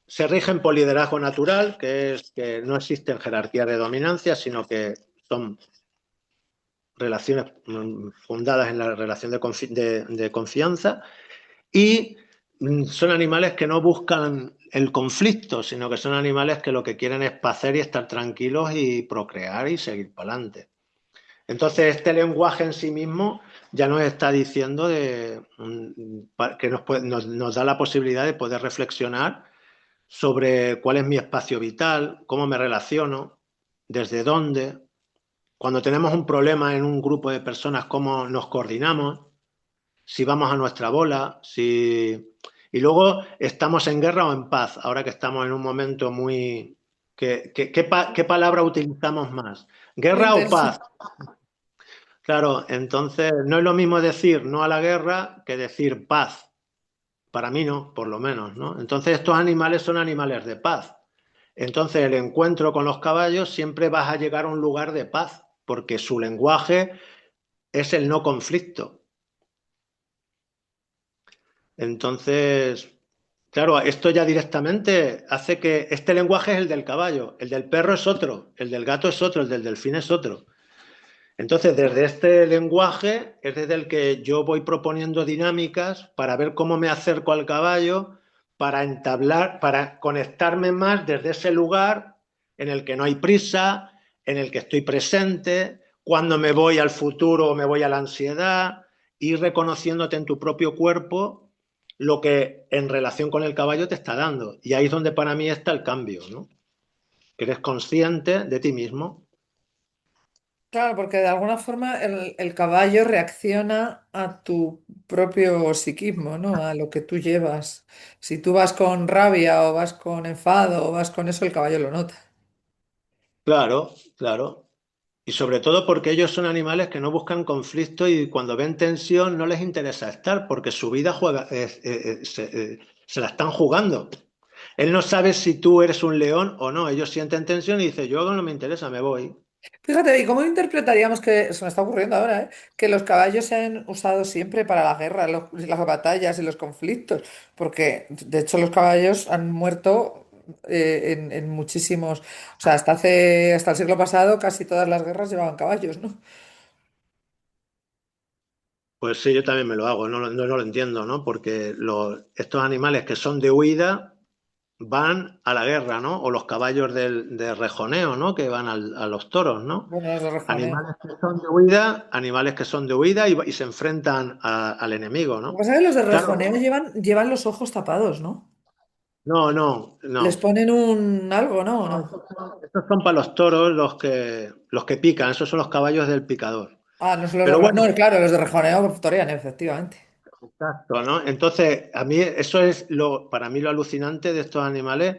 B: se rigen por liderazgo natural, que es que no existen jerarquías de dominancia, sino que son relaciones fundadas en la relación de confianza, y son animales que no buscan el conflicto, sino que son animales que lo que quieren es pacer y estar tranquilos y procrear y seguir para adelante. Entonces, este lenguaje en sí mismo ya nos está diciendo que nos da la posibilidad de poder reflexionar sobre cuál es mi espacio vital, cómo me relaciono, desde dónde, cuando tenemos un problema en un grupo de personas, cómo nos coordinamos, si vamos a nuestra bola, si... Y luego estamos en guerra o en paz, ahora que estamos en un momento muy... ¿Qué palabra utilizamos más?
A: Muy
B: ¿Guerra o
A: intenso.
B: paz? Claro, entonces no es lo mismo decir no a la guerra que decir paz. Para mí no, por lo menos, ¿no? Entonces estos animales son animales de paz. Entonces el encuentro con los caballos siempre vas a llegar a un lugar de paz, porque su lenguaje es el no conflicto. Entonces, claro, esto ya directamente hace que este lenguaje es el del caballo, el del perro es otro, el del gato es otro, el del delfín es otro. Entonces, desde este lenguaje es desde el que yo voy proponiendo dinámicas para ver cómo me acerco al caballo, para entablar, para conectarme más desde ese lugar en el que no hay prisa, en el que estoy presente, cuando me voy al futuro o me voy a la ansiedad, ir reconociéndote en tu propio cuerpo lo que en relación con el caballo te está dando. Y ahí es donde para mí está el cambio, ¿no? Que eres consciente de ti mismo.
A: Claro, porque de alguna forma el caballo reacciona a tu propio psiquismo, ¿no? A lo que tú llevas. Si tú vas con rabia o vas con enfado o vas con eso, el caballo lo nota.
B: Claro, claro. Y sobre todo porque ellos son animales que no buscan conflicto y cuando ven tensión no les interesa estar porque su vida se la están jugando. Él no sabe si tú eres un león o no. Ellos sienten tensión y dicen, yo no me interesa, me voy.
A: Fíjate, ¿y cómo interpretaríamos que, se me está ocurriendo ahora, que los caballos se han usado siempre para la guerra, las batallas y los conflictos? Porque, de hecho, los caballos han muerto en muchísimos, o sea, hasta el siglo pasado casi todas las guerras llevaban caballos, ¿no?
B: Pues sí, yo también me lo hago, no lo entiendo, ¿no? Porque estos animales que son de huida van a la guerra, ¿no? O los caballos de rejoneo, ¿no? Que van a los toros, ¿no?
A: Bueno, los de rejoneo.
B: Animales que son de huida y se enfrentan al enemigo,
A: Lo que
B: ¿no?
A: pasa es que los de
B: Claro,
A: rejoneo llevan los ojos tapados, ¿no?
B: no, no,
A: Les
B: no.
A: ponen un algo, ¿no? ¿O no?
B: Estos son para los toros los que pican, esos son los caballos del picador.
A: Ah, no son los de
B: Pero bueno,
A: No, claro, los de rejoneo torean, efectivamente.
B: exacto, ¿no? Entonces, a mí eso es para mí lo alucinante de estos animales,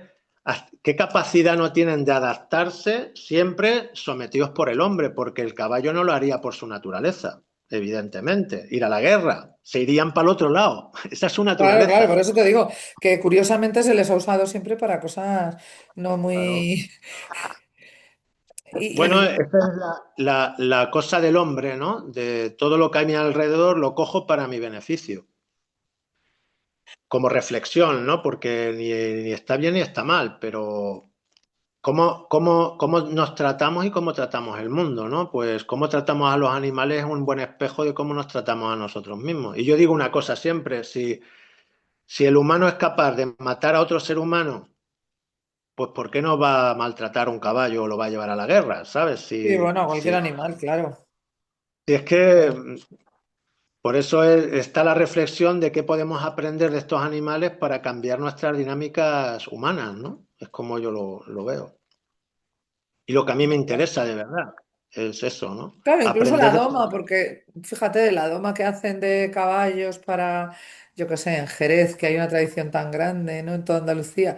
B: qué capacidad no tienen de adaptarse siempre sometidos por el hombre, porque el caballo no lo haría por su naturaleza, evidentemente. Ir a la guerra, se irían para el otro lado, esa es su
A: Claro, claro, por
B: naturaleza.
A: eso te digo que curiosamente se les ha usado siempre para cosas no
B: Claro.
A: muy... Y
B: Bueno, esa es la cosa del hombre, ¿no? De todo lo que hay a mi alrededor lo cojo para mi beneficio. Como reflexión, ¿no? Porque ni está bien ni está mal, pero cómo nos tratamos y cómo tratamos el mundo, ¿no? Pues cómo tratamos a los animales es un buen espejo de cómo nos tratamos a nosotros mismos. Y yo digo una cosa siempre, si el humano es capaz de matar a otro ser humano, pues ¿por qué no va a maltratar a un caballo o lo va a llevar a la guerra? ¿Sabes?
A: sí,
B: Si,
A: bueno, cualquier
B: si,
A: animal, claro.
B: si es que
A: Claro.
B: por eso está la reflexión de qué podemos aprender de estos animales para cambiar nuestras dinámicas humanas, ¿no? Es como yo lo veo. Y lo que a mí me interesa de verdad. es eso, ¿no?
A: Claro, incluso la
B: Aprender de...
A: doma, porque fíjate, la doma que hacen de caballos para, yo qué sé, en Jerez, que hay una tradición tan grande, ¿no? En toda Andalucía.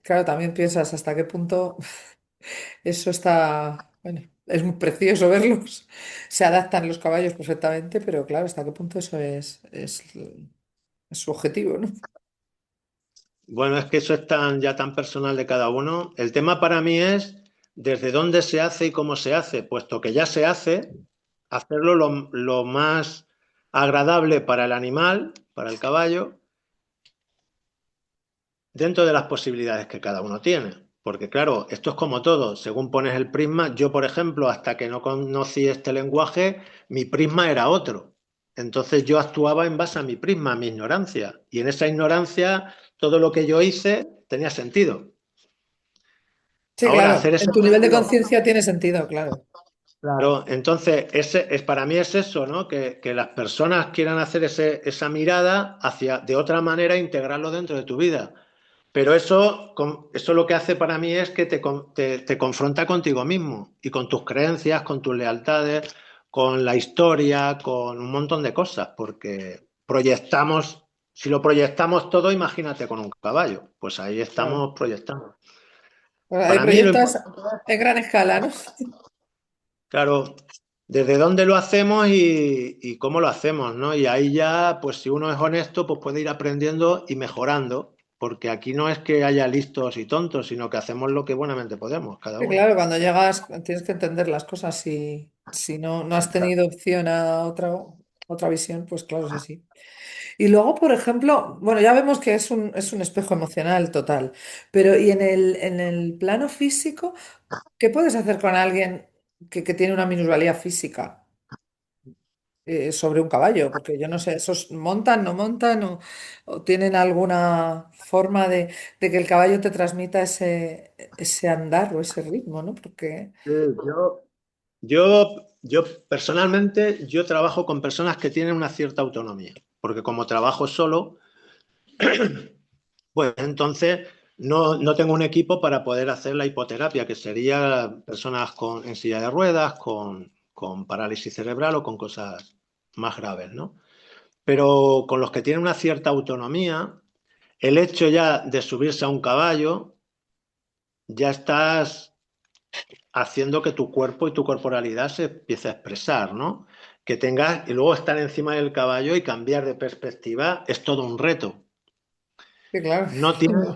A: Claro, también piensas hasta qué punto eso está, bueno, es muy precioso verlos. Se adaptan los caballos perfectamente, pero claro, hasta qué punto eso es su objetivo, ¿no?
B: Bueno, es que eso es tan, ya tan personal de cada uno. El tema para mí es desde dónde se hace y cómo se hace, puesto que ya se hace, hacerlo lo más agradable para el animal, para el caballo, dentro de las posibilidades que cada uno tiene. Porque claro, esto es como todo, según pones el prisma, yo por ejemplo, hasta que no conocí este lenguaje, mi prisma era otro. Entonces yo actuaba en base a mi prisma, a mi ignorancia. Y en esa ignorancia, todo lo que yo hice tenía sentido.
A: Sí,
B: Ahora,
A: claro,
B: hacer ese
A: en tu nivel de
B: cambio,
A: conciencia tiene sentido, claro.
B: claro, entonces para mí es eso, ¿no? Que las personas quieran hacer esa mirada hacia, de otra manera, integrarlo dentro de tu vida. Pero eso lo que hace para mí es que te confronta contigo mismo y con tus creencias, con tus lealtades, con la historia, con un montón de cosas, porque proyectamos, si lo proyectamos todo, imagínate con un caballo, pues ahí
A: Claro.
B: estamos proyectando.
A: Bueno, hay
B: Para mí lo
A: proyectos
B: importante
A: en gran escala, ¿no?
B: claro, desde dónde lo hacemos y cómo lo hacemos, ¿no? Y ahí ya, pues si uno es honesto, pues puede ir aprendiendo y mejorando, porque aquí no es que haya listos y tontos, sino que hacemos lo que buenamente podemos, cada
A: Sí,
B: uno.
A: claro, cuando llegas tienes que entender las cosas. Si no has tenido
B: Exacto.
A: opción a otra visión, pues claro, es así. Y luego, por ejemplo, bueno, ya vemos que es un espejo emocional total, pero ¿y en el plano físico, qué puedes hacer con alguien que tiene una minusvalía física sobre un caballo? Porque yo no sé, ¿esos montan, no montan o tienen alguna forma de que el caballo te transmita ese andar o ese ritmo, ¿no? Porque...
B: Sí, yo personalmente, yo trabajo con personas que tienen una cierta autonomía, porque como trabajo solo, pues entonces no tengo un equipo para poder hacer la hipoterapia, que sería personas en silla de ruedas, con parálisis cerebral o con cosas más graves, ¿no? Pero con los que tienen una cierta autonomía, el hecho ya de subirse a un caballo, ya estás haciendo que tu cuerpo y tu corporalidad se empiece a expresar, ¿no? Que tengas, y luego estar encima del caballo y cambiar de perspectiva es todo un reto.
A: Sí, claro.
B: No tienes,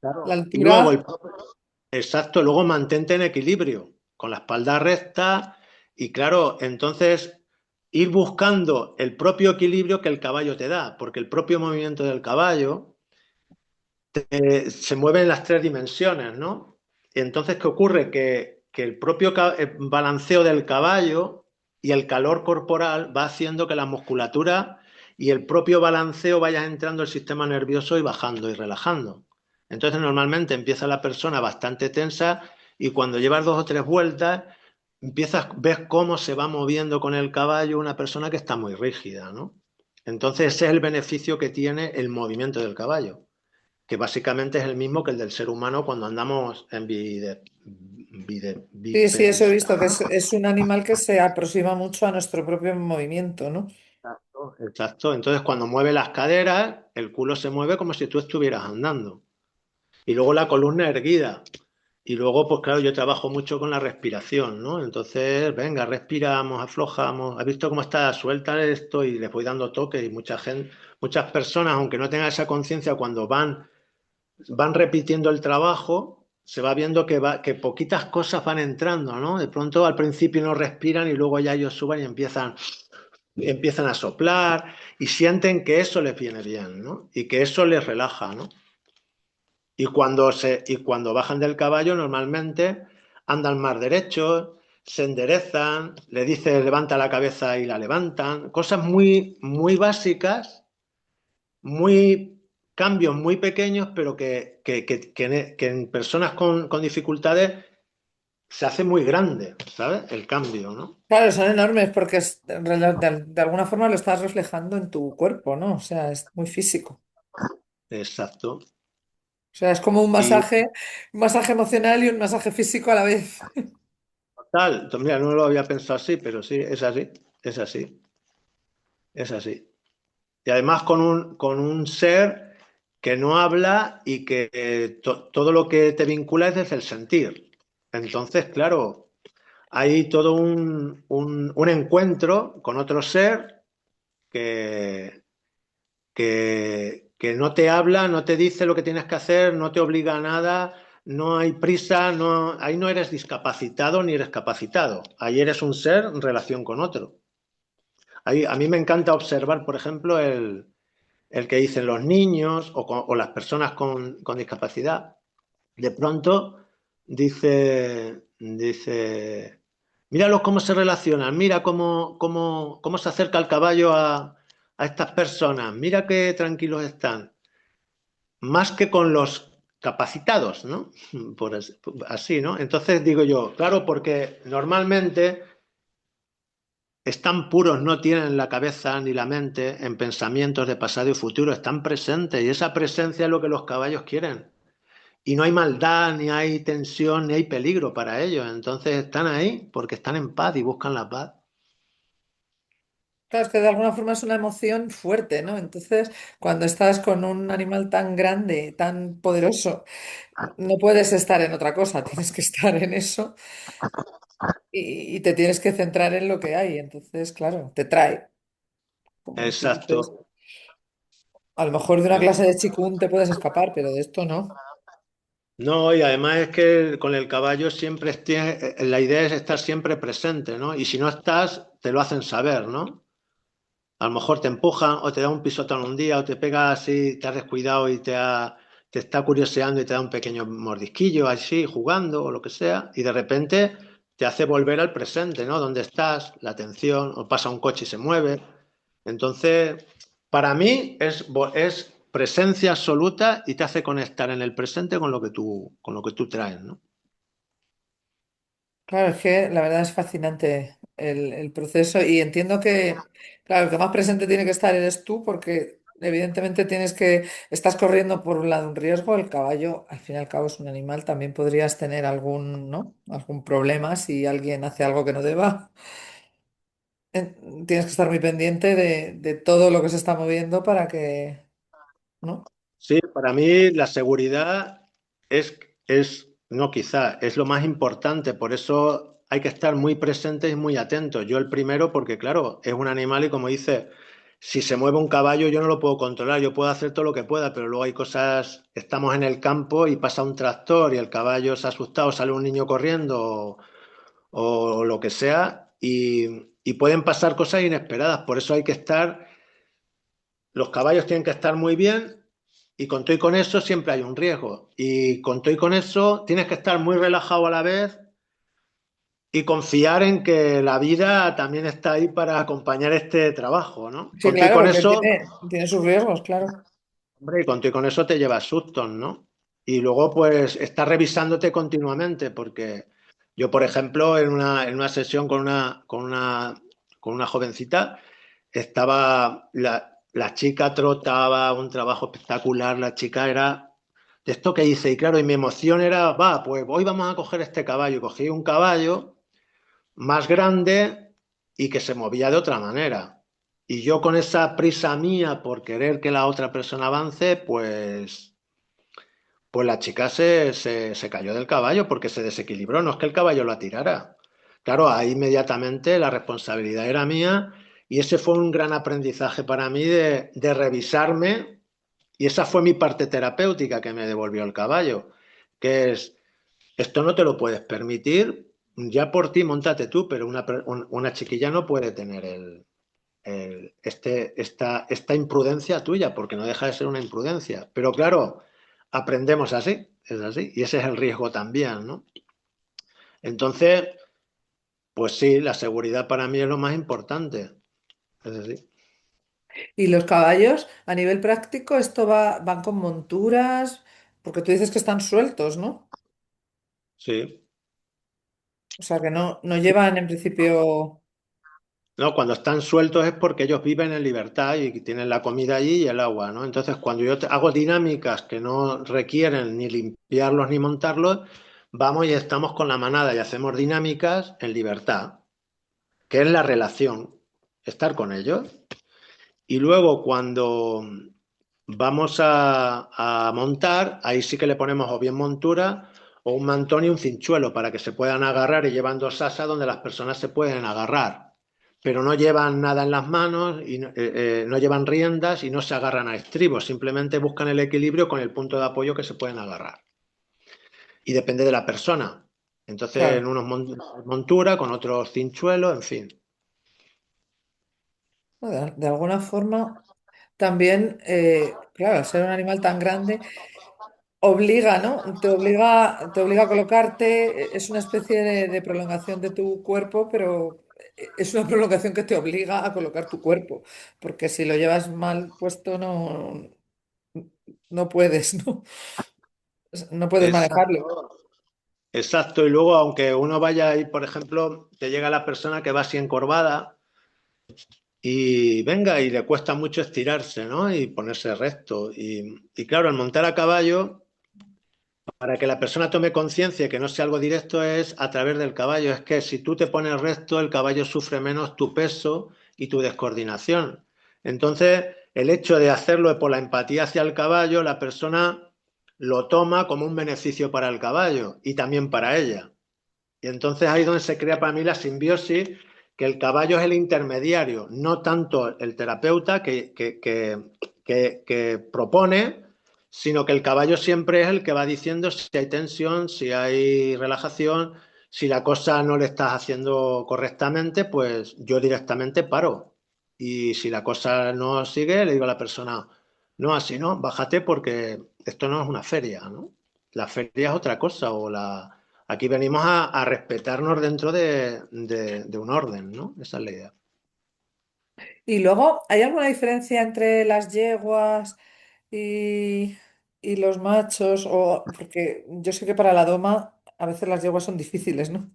A: La
B: claro. Y luego
A: altura,
B: exacto, luego mantente en equilibrio, con la espalda recta y claro, entonces ir buscando el propio equilibrio que el caballo te da, porque el propio movimiento del caballo se mueve en las tres dimensiones, ¿no? Y entonces, ¿qué ocurre? Que el propio balanceo del caballo y el calor corporal va haciendo que la musculatura y el propio balanceo vaya entrando al sistema nervioso y bajando y relajando. Entonces, normalmente empieza la persona bastante tensa y cuando llevas dos o tres vueltas, ves cómo se va moviendo con el caballo una persona que está muy rígida, ¿no? Entonces, ese es el beneficio que tiene el movimiento del caballo, que básicamente es el mismo que el del ser humano cuando andamos en
A: sí, sí, eso he
B: bipedista.
A: visto, que es un animal que se aproxima mucho a nuestro propio movimiento, ¿no?
B: Exacto. Exacto. Entonces, cuando mueve las caderas, el culo se mueve como si tú estuvieras andando. Y luego la columna erguida. Y luego, pues claro, yo trabajo mucho con la respiración, ¿no? Entonces, venga, respiramos, aflojamos. ¿Has visto cómo está? Suelta esto y les voy dando toques y mucha gente, muchas personas, aunque no tengan esa conciencia, cuando van repitiendo el trabajo, se va viendo que poquitas cosas van entrando, ¿no? De pronto al principio no respiran y luego ya ellos suben y empiezan a soplar y sienten que eso les viene bien, ¿no? Y que eso les relaja, ¿no? Y cuando bajan del caballo, normalmente andan más derechos, se enderezan, le dice levanta la cabeza y la levantan, cosas muy, muy básicas, muy cambios muy pequeños, pero que en personas con dificultades se hace muy grande, ¿sabes? El cambio, ¿no?
A: Claro, son enormes porque de alguna forma lo estás reflejando en tu cuerpo, ¿no? O sea, es muy físico.
B: Exacto.
A: O sea, es como
B: Y
A: un masaje emocional y un masaje físico a la vez.
B: Tal, mira, no lo había pensado así, pero sí, es así, es así. Y además con un ser que no habla y que todo lo que te vincula es desde el sentir. Entonces, claro, hay todo un encuentro con otro ser que, que no te habla, no te dice lo que tienes que hacer, no te obliga a nada, no hay prisa, no, ahí no eres discapacitado ni eres capacitado, ahí eres un ser en relación con otro. Ahí, a mí me encanta observar, por ejemplo, el que dicen los niños o las personas con discapacidad, de pronto dice, míralos cómo se relacionan, mira cómo se acerca el caballo a estas personas, mira qué tranquilos están, más que con los capacitados, ¿no? Por así, ¿no? Entonces digo yo, claro, porque normalmente están puros, no tienen la cabeza ni la mente en pensamientos de pasado y futuro, están presentes y esa presencia es lo que los caballos quieren. Y no hay maldad, ni hay tensión, ni hay peligro para ellos. Entonces están ahí porque están en paz y buscan la paz.
A: Claro, es que de alguna forma es una emoción fuerte, ¿no? Entonces, cuando estás con un animal tan grande, tan poderoso, no puedes estar en otra cosa, tienes que estar en eso y te tienes que centrar en lo que hay. Entonces, claro, te trae, como tú
B: Exacto.
A: dices. A lo mejor de una clase de chikun te puedes escapar, pero de esto no.
B: No, y además es que con el caballo siempre la idea es estar siempre presente, ¿no? Y si no estás, te lo hacen saber, ¿no? A lo mejor te empujan o te da un pisotón un día o te pega así, te has descuidado y te está curioseando y te da un pequeño mordisquillo así, jugando o lo que sea, y de repente te hace volver al presente, ¿no? Donde estás, la atención, o pasa un coche y se mueve. Entonces, para mí es presencia absoluta y te hace conectar en el presente con lo que tú traes, ¿no?
A: Claro, es que la verdad es fascinante el proceso y entiendo que, claro, el que más presente tiene que estar eres tú porque evidentemente estás corriendo por un lado un riesgo, el caballo al fin y al cabo es un animal, también podrías tener algún, ¿no? Algún problema si alguien hace algo que no deba. Tienes que estar muy pendiente de todo lo que se está moviendo para que, ¿no?
B: Sí, para mí la seguridad no quizá, es lo más importante, por eso hay que estar muy presentes y muy atentos. Yo el primero, porque claro, es un animal y como dice, si se mueve un caballo yo no lo puedo controlar, yo puedo hacer todo lo que pueda, pero luego hay cosas, estamos en el campo y pasa un tractor y el caballo se ha asustado, sale un niño corriendo o lo que sea y pueden pasar cosas inesperadas, por eso hay que estar, los caballos tienen que estar muy bien y con todo y con eso siempre hay un riesgo. Y con todo y con eso tienes que estar muy relajado a la vez y confiar en que la vida también está ahí para acompañar este trabajo, ¿no?
A: Sí,
B: Con todo y
A: claro,
B: con
A: porque
B: eso,
A: tiene sus riesgos, claro.
B: hombre, y con todo y con eso te llevas sustos, ¿no? Y luego pues estás revisándote continuamente porque yo, por ejemplo, en una sesión con una jovencita, la chica trotaba un trabajo espectacular, la chica era de esto que hice, y claro, y mi emoción era, va, pues hoy vamos a coger este caballo. Y cogí un caballo más grande y que se movía de otra manera. Y yo con esa prisa mía por querer que la otra persona avance, pues la chica se cayó del caballo porque se desequilibró, no es que el caballo la tirara. Claro, ahí inmediatamente la responsabilidad era mía y ese fue un gran aprendizaje para mí de revisarme y esa fue mi parte terapéutica que me devolvió el caballo, que es, esto no te lo puedes permitir, ya por ti montate tú, pero una chiquilla no puede tener esta imprudencia tuya, porque no deja de ser una imprudencia. Pero claro, aprendemos así, es así, y ese es el riesgo también, ¿no? Entonces, pues sí, la seguridad para mí es lo más importante, es así.
A: Y los caballos, a nivel práctico, van con monturas, porque tú dices que están sueltos, ¿no?
B: Sí.
A: O sea, que no llevan en principio...
B: No, cuando están sueltos es porque ellos viven en libertad y tienen la comida allí y el agua, ¿no? Entonces, cuando yo hago dinámicas que no requieren ni limpiarlos ni montarlos, vamos y estamos con la manada y hacemos dinámicas en libertad, que es la relación, estar con ellos. Y luego cuando vamos a montar, ahí sí que le ponemos o bien montura o un mantón y un cinchuelo para que se puedan agarrar y llevan dos asas donde las personas se pueden agarrar. Pero no llevan nada en las manos y no llevan riendas y no se agarran a estribos, simplemente buscan el equilibrio con el punto de apoyo que se pueden agarrar. Y depende de la persona. Entonces, en
A: Claro.
B: unos montura, con otros cinchuelos, en fin.
A: De alguna forma, también, claro, al ser un animal tan grande, obliga, ¿no? Te obliga a colocarte, es una especie de prolongación de tu cuerpo, pero es una prolongación que te obliga a colocar tu cuerpo, porque si lo llevas mal puesto no puedes, ¿no? No puedes manejarlo.
B: Exacto. Exacto, y luego aunque uno vaya ahí, por ejemplo, te llega la persona que va así encorvada y venga y le cuesta mucho estirarse, ¿no? Y ponerse recto. Y claro, al montar a caballo, para que la persona tome conciencia que no sea algo directo es a través del caballo. Es que si tú te pones recto, el caballo sufre menos tu peso y tu descoordinación. Entonces, el hecho de hacerlo por la empatía hacia el caballo, la persona lo toma como un beneficio para el caballo y también para ella. Y entonces ahí es donde se crea para mí la simbiosis, que el caballo es el intermediario, no tanto el terapeuta que propone, sino que el caballo siempre es el que va diciendo si hay tensión, si hay relajación, si la cosa no le estás haciendo correctamente, pues yo directamente paro. Y si la cosa no sigue, le digo a la persona, no, así no, bájate porque esto no es una feria, ¿no? La feria es otra cosa, o la, aquí venimos a respetarnos dentro de un orden, ¿no? Esa es la idea.
A: Y luego, ¿hay alguna diferencia entre las yeguas y, y los machos? O, porque yo sé que para la doma a veces las yeguas son difíciles, ¿no?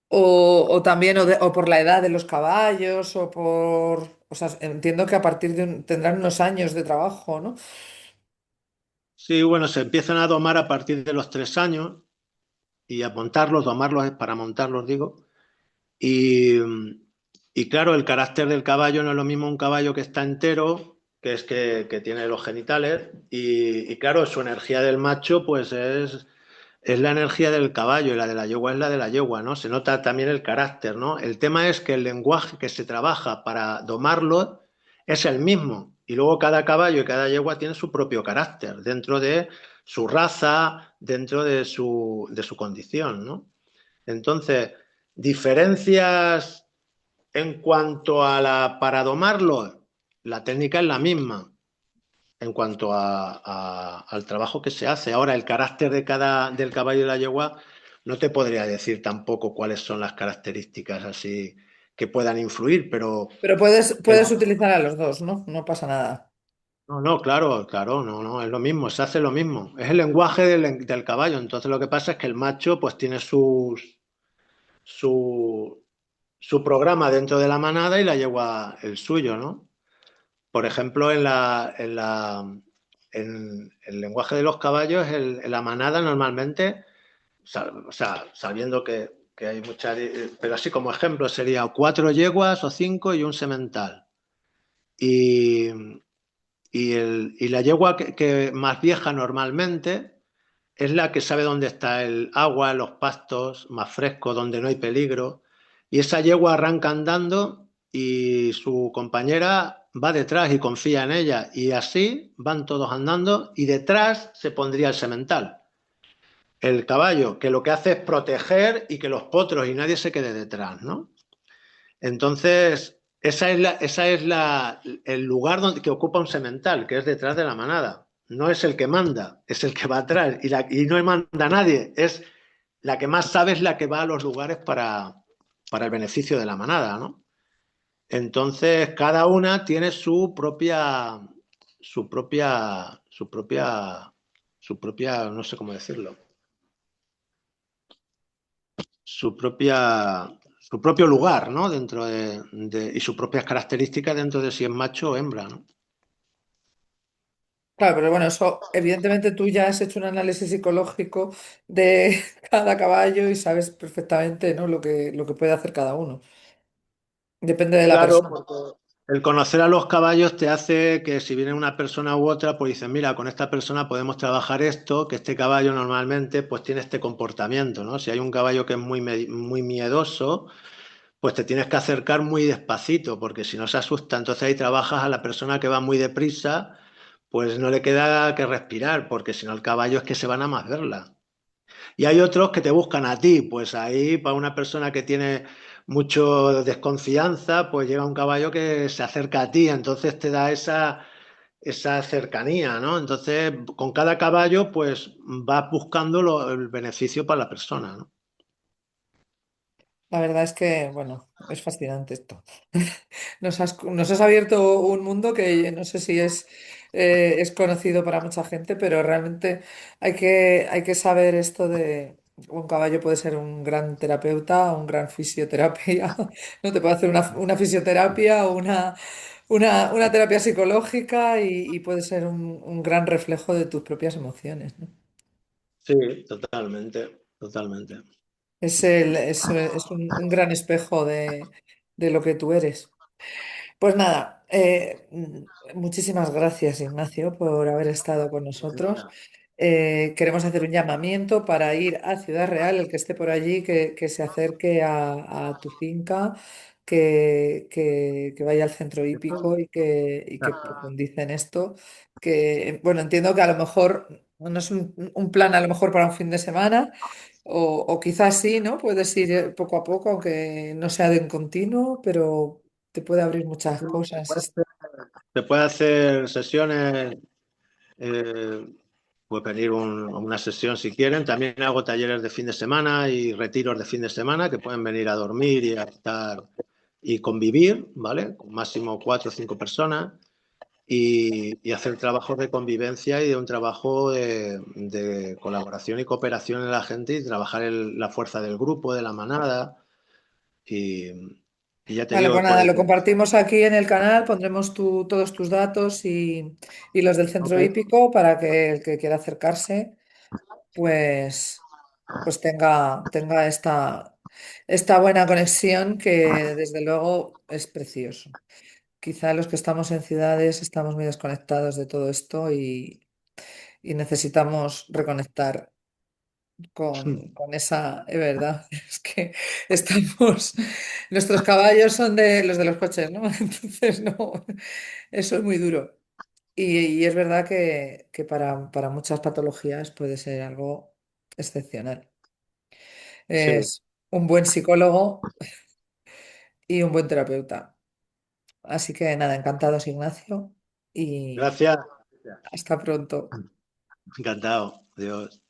A: O también o por la edad de los caballos o por... O sea, entiendo que a partir de tendrán unos años de trabajo, ¿no?
B: Sí, bueno, se empiezan a domar a partir de los 3 años y a montarlos, domarlos es para montarlos, digo. Y, y claro, el carácter del caballo no es lo mismo un caballo que está entero, que es que tiene los genitales, y claro, su energía del macho pues es la energía del caballo y la de la yegua es la de la yegua, ¿no? Se nota también el carácter, ¿no? El tema es que el lenguaje que se trabaja para domarlo es el mismo. Y luego cada caballo y cada yegua tiene su propio carácter dentro de su raza, dentro de su condición, ¿no? Entonces, diferencias en cuanto a la para domarlo, la técnica es la misma en cuanto al trabajo que se hace. Ahora, el carácter del caballo y la yegua, no te podría decir tampoco cuáles son las características así que puedan influir, pero
A: Pero puedes utilizar a los dos, ¿no? No pasa nada.
B: no, no, claro, claro, no, no, es lo mismo, se hace lo mismo. Es el lenguaje del caballo. Entonces lo que pasa es que el macho pues tiene su, su programa dentro de la manada y la yegua el suyo, ¿no? Por ejemplo, en el lenguaje de los caballos, en la manada normalmente, o sea, sabiendo que hay muchas, pero así como ejemplo sería 4 yeguas o 5 y un semental. Y, y la yegua que más vieja normalmente es la que sabe dónde está el agua, los pastos más frescos, donde no hay peligro. Y esa yegua arranca andando y su compañera va detrás y confía en ella. Y así van todos andando y detrás se pondría el semental. El caballo, que lo que hace es proteger y que los potros y nadie se quede detrás, ¿no? Entonces, el lugar que ocupa un semental, que es detrás de la manada. No es el que manda, es el que va atrás. Y no manda nadie, es la que más sabe es la que va a los lugares para el beneficio de la manada, ¿no? Entonces, cada una tiene su propia, su propia, su propia, no sé cómo decirlo, su propio lugar, ¿no? Dentro y sus propias características dentro de si es macho o hembra, ¿no?
A: Claro, pero bueno, eso, evidentemente tú ya has hecho un análisis psicológico de cada caballo y sabes perfectamente, ¿no? Lo que puede hacer cada uno. Depende de la
B: Claro,
A: persona.
B: porque el conocer a los caballos te hace que si viene una persona u otra, pues dices, mira, con esta persona podemos trabajar esto, que este caballo normalmente pues tiene este comportamiento, ¿no? Si hay un caballo que es muy miedoso, pues te tienes que acercar muy despacito, porque si no se asusta, entonces ahí trabajas a la persona que va muy deprisa, pues no le queda que respirar, porque si no el caballo es que se van a más verla. Y hay otros que te buscan a ti, pues ahí para una persona que tiene mucho desconfianza, pues llega un caballo que se acerca a ti, entonces te da esa cercanía, ¿no? Entonces, con cada caballo, pues vas buscando el beneficio para la persona, ¿no?
A: La verdad es que, bueno, es fascinante esto. Nos has abierto un mundo que no sé si es conocido para mucha gente, pero realmente hay que saber esto de un caballo puede ser un gran terapeuta, un gran fisioterapia, no te puede hacer una fisioterapia o una terapia psicológica y puede ser un gran reflejo de tus propias emociones, ¿no?
B: Sí, totalmente, totalmente.
A: Es un gran espejo de lo que tú eres. Pues nada, muchísimas gracias, Ignacio, por haber estado con nosotros. Queremos hacer un llamamiento para ir a Ciudad Real, el que esté por allí, que se acerque a tu finca, que vaya al centro hípico y que profundice en esto. Que, bueno, entiendo que a lo mejor no es un plan a lo mejor para un fin de semana, o quizás sí, ¿no? Puedes ir poco a poco, aunque no sea de en continuo, pero te puede abrir muchas cosas.
B: Se puede hacer sesiones, eh, puede pedir una sesión si quieren. También hago talleres de fin de semana y retiros de fin de semana que pueden venir a dormir y a estar y convivir, ¿vale? Con máximo 4 o 5 personas y hacer trabajos de convivencia y de un trabajo de colaboración y cooperación en la gente y trabajar la fuerza del grupo, de la manada. Y, y ya te
A: Vale, pues
B: digo,
A: nada, lo compartimos aquí en el canal, pondremos todos tus datos y los del centro
B: ok,
A: hípico para que el que quiera acercarse, pues, pues tenga esta buena conexión que desde luego es precioso. Quizá los que estamos en ciudades estamos muy desconectados de todo esto y necesitamos reconectar con esa, es verdad, es que estamos, nuestros caballos son de los coches, ¿no? Entonces, no, eso es muy duro. Y es verdad que para muchas patologías puede ser algo excepcional.
B: sí,
A: Es un buen psicólogo y un buen terapeuta. Así que nada, encantados, Ignacio, y
B: gracias.
A: hasta pronto.
B: Encantado. Adiós.